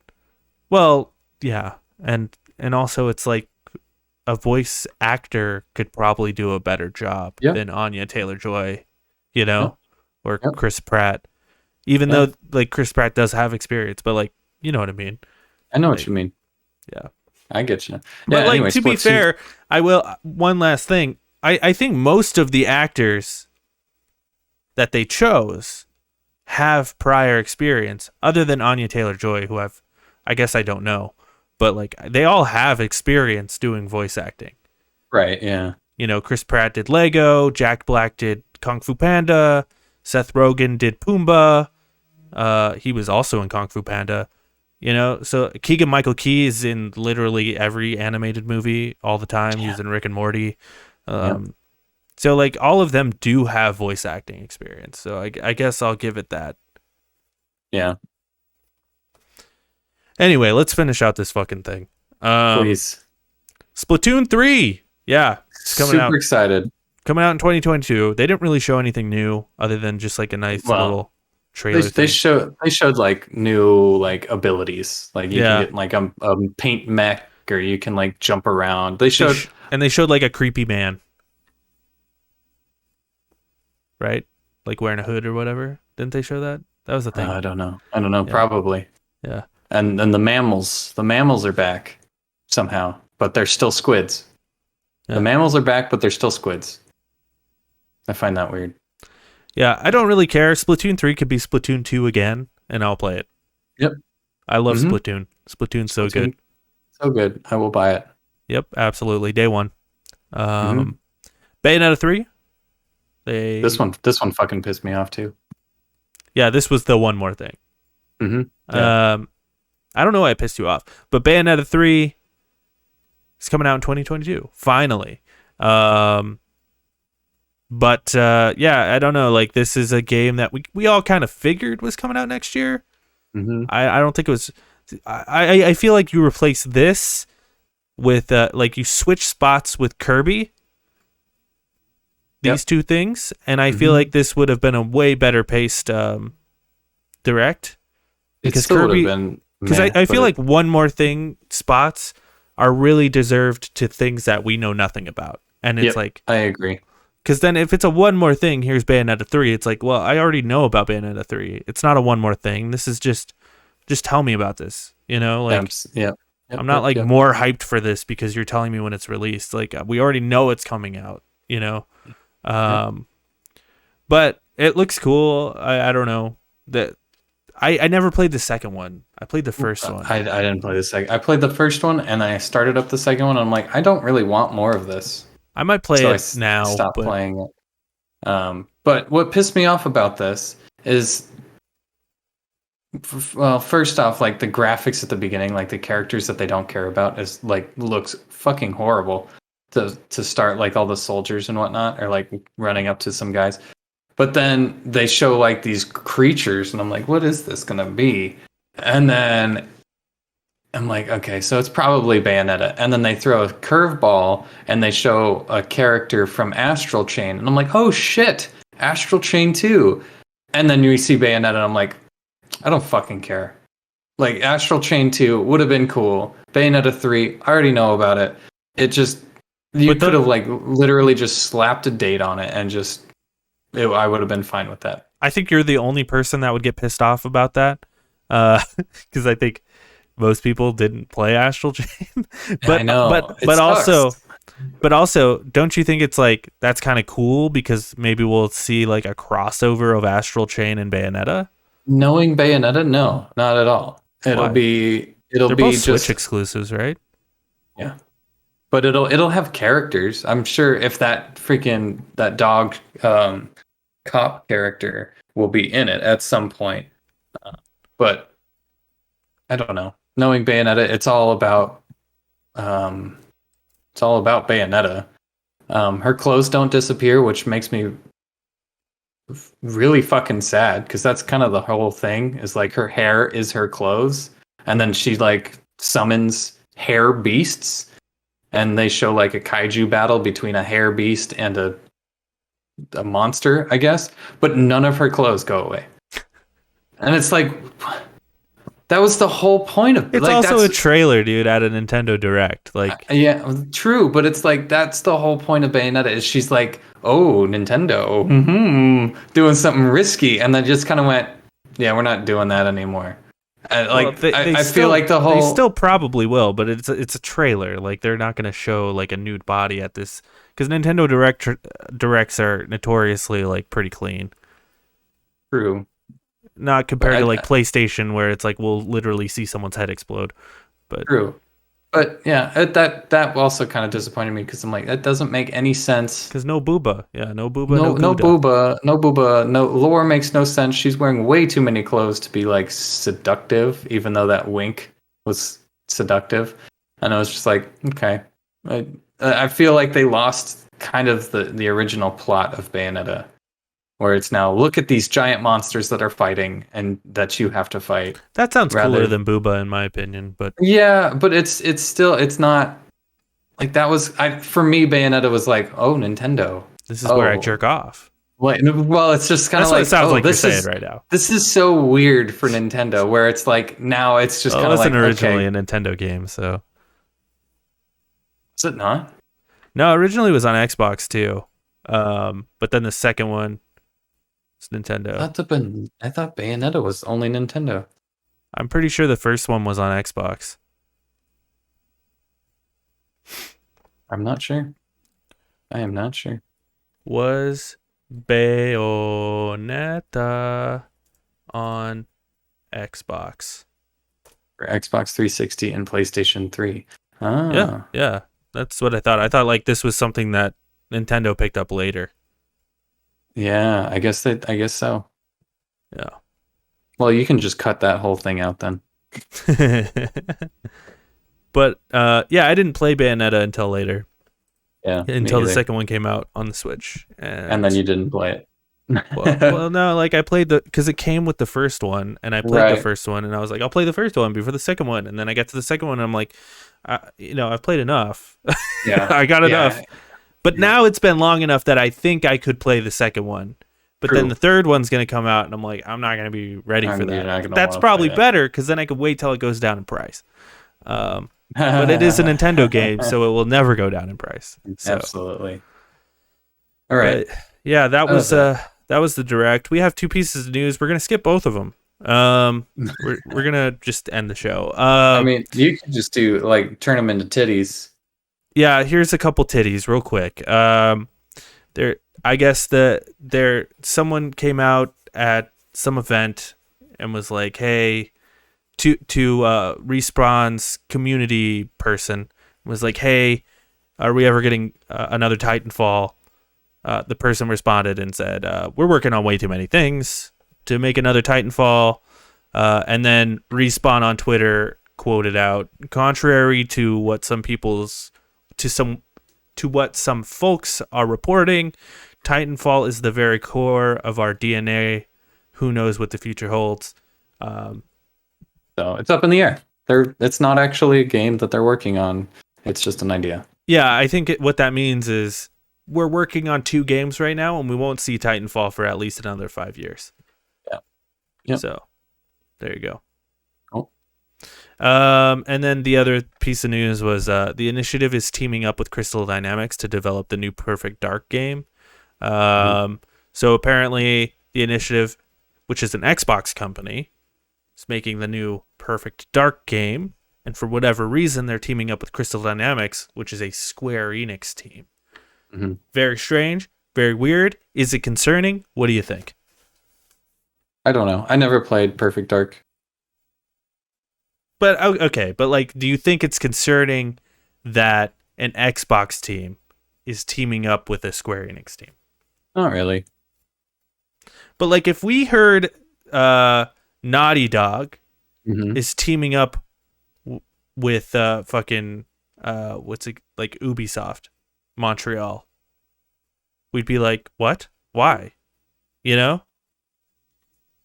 Well, yeah, and also it's like a voice actor could probably do a better job than Anya Taylor-Joy, you know, or Chris Pratt. Even though like Chris Pratt does have experience, but like, you know what I mean. I know what you mean. Yeah, I get you. But like, to be fair, I will. One last thing. I think most of the actors that they chose have prior experience, other than Anya Taylor-Joy, who I guess I don't know, but like they all have experience doing voice acting. Right. Yeah. You know, Chris Pratt did Lego, Jack Black did Kung Fu Panda, Seth Rogen did Pumbaa. He was also in Kung Fu Panda. You know, so Keegan-Michael Key is in literally every animated movie all the time. He's in Rick and Morty. So like all of them do have voice acting experience. So I guess I'll give it that. Yeah. Anyway, let's finish out this fucking thing. Please. Splatoon 3. Yeah. It's coming out. Super excited. Coming out in 2022. They didn't really show anything new other than just like a nice little trailer. They showed like new like abilities. Like you can get like a paint mech, or you can like jump around. They showed like a creepy man. Right? Like wearing a hood or whatever. Didn't they show that? That was the thing. I don't know. Yeah. Probably. Yeah. And the mammals are back somehow, but they're still squids. Yeah. The mammals are back, but they're still squids. I find that weird. Yeah, I don't really care. Splatoon 3 could be Splatoon 2 again, and I'll play it. Yep. I love Splatoon. Splatoon's so good. So good. I will buy it. Yep, absolutely. Day one. Bayonetta 3. This one fucking pissed me off too. Yeah, this was the one more thing. Mm-hmm. Yeah. I don't know why it pissed you off, but Bayonetta 3 is coming out in 2022. Finally. But I don't know. Like, this is a game that we all kind of figured was coming out next year. Mm-hmm. I don't think it was. I feel like you replace this with like you switch spots with Kirby. These two things, and I feel like this would have been a way better paced direct. Because Kirby, because I feel like one more thing spots are really deserved to things that we know nothing about, and it's like I agree. Because then if it's a one more thing, here's Bayonetta 3. It's like, well, I already know about Bayonetta 3. It's not a one more thing. This is just tell me about this. You know, like I'm not more hyped for this because you're telling me when it's released. Like we already know it's coming out. You know. But it looks cool. I don't know that I never played the second one. I played the first one. I didn't play the second. I played the first one and I started up the second one. And I'm like, I don't really want more of this. I might play it now. Stop playing it. But what pissed me off about this is, well, first off, like the graphics at the beginning, like the characters that they don't care about is like looks fucking horrible. To start, like all the soldiers and whatnot are like running up to some guys, but then they show like these creatures and I'm like, what is this gonna be? And then I'm like, okay, so it's probably Bayonetta. And then they throw a curveball and they show a character from Astral Chain and I'm like, oh shit, Astral Chain 2. And then you see Bayonetta and I'm like, I don't fucking care. Like Astral Chain 2 would have been cool. Bayonetta 3, I already know about it. It just You But could have like literally just slapped a date on it and just I would have been fine with that. I think you're the only person that would get pissed off about that, because I think most people didn't play Astral Chain. I know. It Also, sucks. don't you think it's like that's kind of cool because maybe we'll see like a crossover of Astral Chain and Bayonetta? Knowing Bayonetta, no, not at all. It'll Why? be They're both Switch just exclusives, right? yeah. But it'll have characters. I'm sure if that dog cop character will be in it at some point. But I don't know. Knowing Bayonetta, it's all about Bayonetta. Her clothes don't disappear, which makes me really fucking sad because that's kind of the whole thing. Is like her hair is her clothes, and then she like summons hair beasts, and they show like a kaiju battle between a hair beast and a monster, I guess. But none of her clothes go away, and it's like that was the whole point of It's like also that's a trailer, dude, at a Nintendo Direct. Like, yeah, true, but it's like that's the whole point of Bayonetta is she's like, oh, Nintendo, doing something risky, and then just kind of went, yeah, we're not doing that anymore. Like, well, I feel like the whole they still probably will, but it's a trailer. Like, they're not going to show like a nude body at this because Nintendo Directs are notoriously like pretty clean. true. Not compared But to like PlayStation, where it's like we'll literally see someone's head explode. But true. But yeah, that also kind of disappointed me because I'm like, that doesn't make any sense. because no booba, yeah, no booba, No Gouda. booba, no lore makes no sense. She's wearing way too many clothes to be like seductive, even though that wink was seductive. And I was just like, okay. I feel like they lost kind of the original plot of Bayonetta, where it's now look at these giant monsters that are fighting and that you have to fight. That sounds rather- cooler than booba in my opinion. But Yeah, but it's still it's not like that was for me. Bayonetta was like, oh, Nintendo. this is where I Oh. jerk off. Well, it's just kind of That's what like it sounds like you're this saying is right now. this is so weird for Nintendo, where it's like now it's just Well, kind it of like wasn't originally okay, a Nintendo game, so is it not? no, originally it was on Xbox too. But then the second one was Nintendo. I thought Bayonetta was only Nintendo. I'm pretty sure the first one was on Xbox. I'm not sure. I am not sure. Was Bayonetta on Xbox? For Xbox 360 and PlayStation 3. Ah. Yeah. That's what I thought. I thought like this was something that Nintendo picked up later. Yeah, I guess so. Yeah. Well, you can just cut that whole thing out then. But yeah, I didn't play Bayonetta until later. Yeah. me Until the either. second one came out on the Switch. And then you didn't play it. well, no, like I played because it came with the first one, and I played the Right. first one, and I was like, I'll play the first one before the second one, and then I got to the second one, and I'm like, I've played enough. Yeah. I got Yeah. enough. But now it's been long enough that I think I could play the second one. But True. then the third one's gonna come out, and I'm like, I'm not gonna be ready for You're not that. gonna That's wanna probably play that. better because then I could wait till it goes down in price. But it is a Nintendo game, so it will never go down in price. So. Absolutely. All right. But, yeah, that was was that was the direct. We have two pieces of news. We're gonna skip both of them. We're gonna just end the show. I mean, you could just do like turn them into titties. Yeah, here's a couple titties real quick. There, I guess someone came out at some event and was like, "Hey," to Respawn's community person was like, "Hey, are we ever getting another Titanfall?" The person responded and said, "We're working on way too many things to make another Titanfall." And then Respawn on Twitter quoted out, "Contrary to what some folks are reporting, Titanfall is the very core of our DNA. Who knows what the future holds?" So it's up in the air. It's not actually a game that they're working on. It's just an idea. Yeah, I think what that means is we're working on two games right now, and we won't see Titanfall for at least another 5 years. Yeah. Yep. So there you go. Cool. And then the other piece of news was the initiative is teaming up with Crystal Dynamics to develop the new Perfect Dark game. So apparently the initiative, which is an Xbox company, is making the new Perfect Dark game. And for whatever reason, they're teaming up with Crystal Dynamics, which is a Square Enix team. Very strange, very weird. Is it concerning? What do you think? I don't know. I never played Perfect Dark. But okay, but like, do you think it's concerning that an Xbox team is teaming up with a Square Enix team? Not really. But like, if we heard Naughty Dog is teaming up with fucking what's it, like, Ubisoft Montreal, we'd be like, what? Why? You know?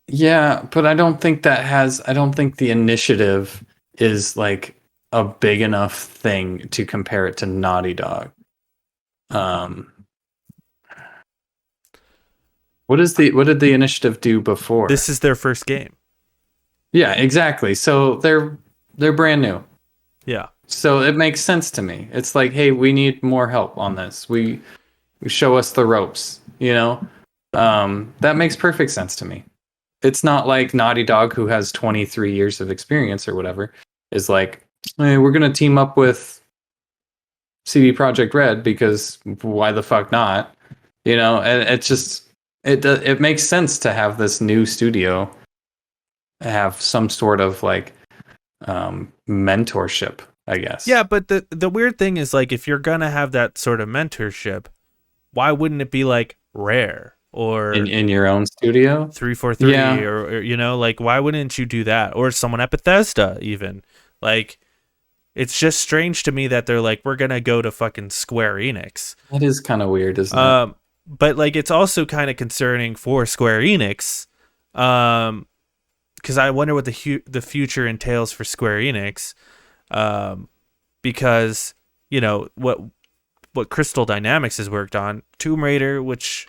Yeah, but I don't think the initiative is like a big enough thing to compare it to Naughty Dog. What did the initiative do before? This is their first game. Yeah, exactly. So they're brand new. Yeah. So it makes sense to me. It's like, hey, we need more help on this. We show us the ropes, you know? That makes perfect sense to me. It's not like Naughty Dog, who has 23 years of experience or whatever, is like, hey, we're going to team up with CD Projekt Red because why the fuck not? You know, and it's just, it makes sense to have this new studio have some sort of like mentorship, I guess. Yeah, but the weird thing is, like, if you're going to have that sort of mentorship, why wouldn't it be like Rare? Or in your own studio, 343, yeah. or you know, like, why wouldn't you do that? Or someone at Bethesda, even. Like, it's just strange to me that they're like, we're gonna go to fucking Square Enix. That is kind of weird, isn't it? But like, it's also kind of concerning for Square Enix, because I wonder what the future entails for Square Enix, because, you know, what Crystal Dynamics has worked on, Tomb Raider, which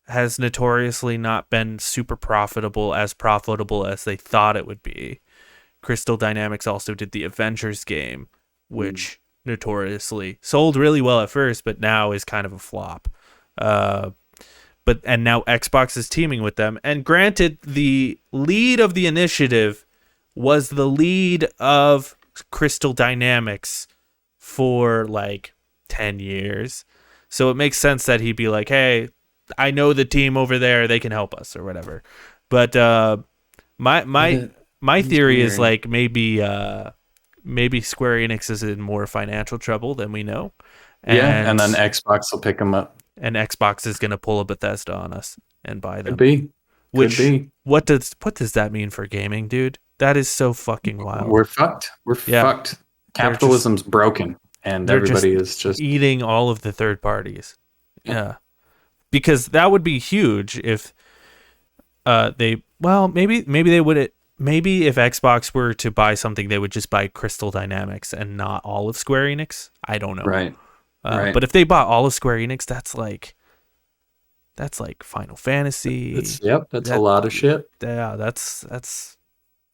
has notoriously not been super profitable as they thought it would be. Crystal Dynamics also did the Avengers game, which notoriously sold really well at first, but now is kind of a flop. And now Xbox is teaming with them. And granted, the lead of the initiative was the lead of Crystal Dynamics for like 10 years. So it makes sense that he'd be like, hey, I know the team over there, they can help us or whatever. But my theory is like, maybe Square Enix is in more financial trouble than we know. And then Xbox will pick them up. And Xbox is going to pull a Bethesda on us and buy them. Could be. What does that mean for gaming, dude? That is so fucking wild. We're fucked. Fucked. Capitalism's broken, and everybody is just eating all of the third parties. Yeah. Because that would be huge if maybe they would. Maybe if Xbox were to buy something, they would just buy Crystal Dynamics and not all of Square Enix. I don't know. Right. But if they bought all of Square Enix, that's like Final Fantasy. That's a lot of shit. Yeah, that's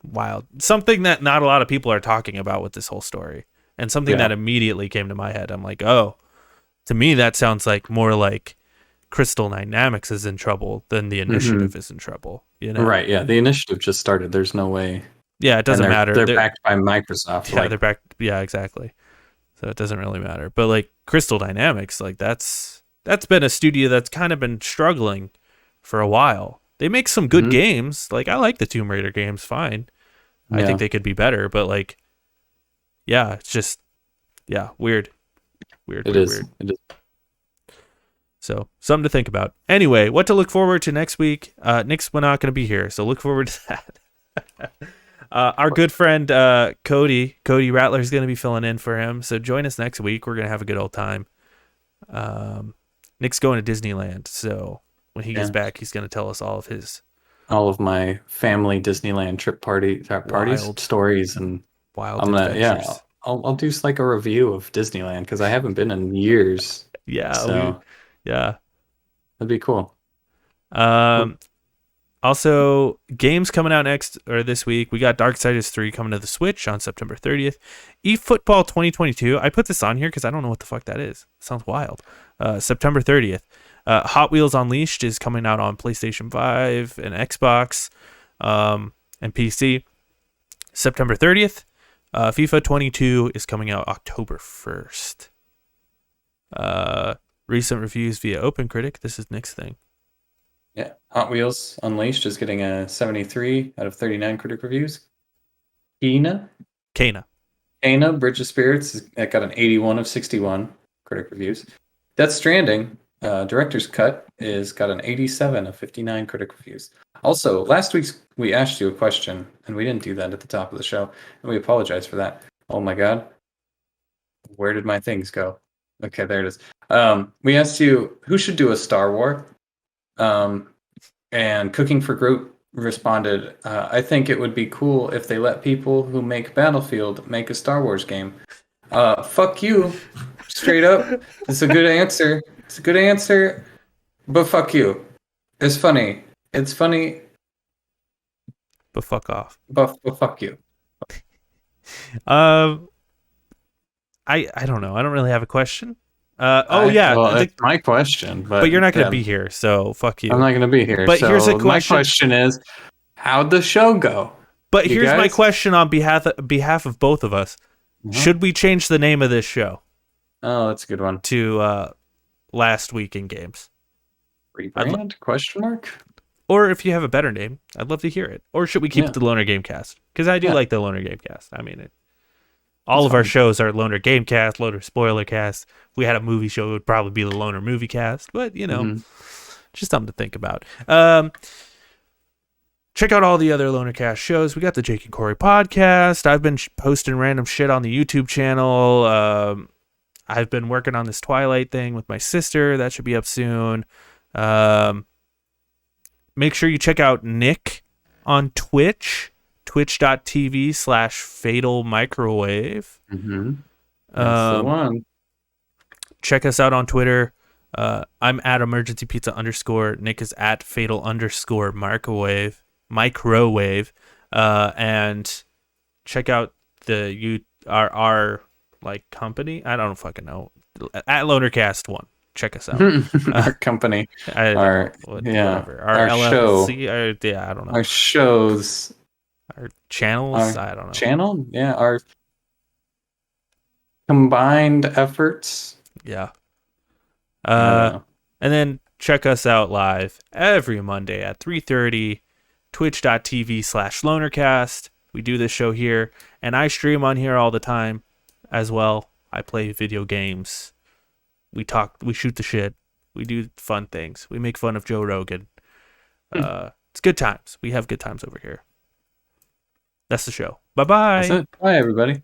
wild. Something that not a lot of people are talking about with this whole story, and something that immediately came to my head. I'm like, oh, to me that sounds like more like Crystal Dynamics is in trouble than the initiative is in trouble. You know? Right, yeah. The initiative just started. There's no way. Yeah, it doesn't matter. They're backed by Microsoft. Yeah, they're backed. Yeah, exactly. So it doesn't really matter. But like Crystal Dynamics, like that's been a studio that's kind of been struggling for a while. They make some good games. Like, I like the Tomb Raider games fine. I think they could be better, but like, yeah, it's just, weird. It is. So, something to think about. Anyway, what to look forward to next week. Nick's not going to be here, so look forward to that. Our good friend Cody Rattler is going to be filling in for him. So join us next week. We're going to have a good old time. Nick's going to Disneyland, so when he gets back, he's going to tell us all of my family Disneyland parties, stories, and wild adventures. I'll do like a review of Disneyland because I haven't been in years. Yeah, that'd be cool. Also, games coming out next or this week. We got Darksiders 3 coming to the Switch on September 30th. eFootball 2022. I put this on here because I don't know what the fuck that is. It sounds wild. September 30th. Hot Wheels Unleashed is coming out on PlayStation 5 and Xbox and PC. September 30th. FIFA 22 is coming out October 1st. Recent reviews via OpenCritic. This is Nick's thing. Yeah, Hot Wheels Unleashed is getting a 73 out of 39 critic reviews. Kana Bridge of Spirits got an 81 of 61 critic reviews. Death Stranding, director's cut, is got an 87 of 59 critic reviews. Also, last week we asked you a question, and we didn't do that at the top of the show, and we apologize for that. Oh my god. Where did my things go? Okay, there it is. We asked you who should do a Star War, and Cooking for Groot responded, I think it would be cool if they let people who make Battlefield make a Star Wars game. Fuck you. Straight up. It's a good answer. It's a good answer. But fuck you. It's funny. It's funny. But fuck off. But fuck you. I don't know. I don't really have a question. Well, it's my question, but you're not going to be here, so fuck you. I'm not going to be here. But here's a question. My question is, how'd the show go? But here's my question on behalf of both of us. Mm-hmm. Should we change the name of this show? Oh, that's a good one. To Last Week in Games. Rebrand? Question mark? Or if you have a better name, I'd love to hear it. Or should we keep it the Loner Gamecast? Because I do like the Loner Gamecast. I mean, all of our shows are Loner Gamecast, Loner Spoilercast. If we had a movie show, it would probably be the Loner Movie Cast. But, just something to think about. Check out all the other Lonercast shows. We got the Jake and Corey podcast. I've been posting random shit on the YouTube channel. I've been working on this Twilight thing with my sister. That should be up soon. Make sure you check out Nick on Twitch. Twitch.tv/Fatal Microwave. Mm-hmm. That's the one. Check us out on Twitter. I'm at emergency pizza _ Nick is at fatal _ microwave. And check out our like company. I don't fucking know. At Lonercast1. Check us out. Our company. Our LLC. Show. I don't know. Our shows. Our channels. I don't know. Channel? Yeah. Our combined efforts. Yeah. And then check us out live every Monday at 3:30, twitch.tv/lonercast. We do this show here, and I stream on here all the time as well. I play video games. We talk, we shoot the shit. We do fun things. We make fun of Joe Rogan. It's good times. We have good times over here. That's the show. Bye-bye. That's it. Bye, everybody.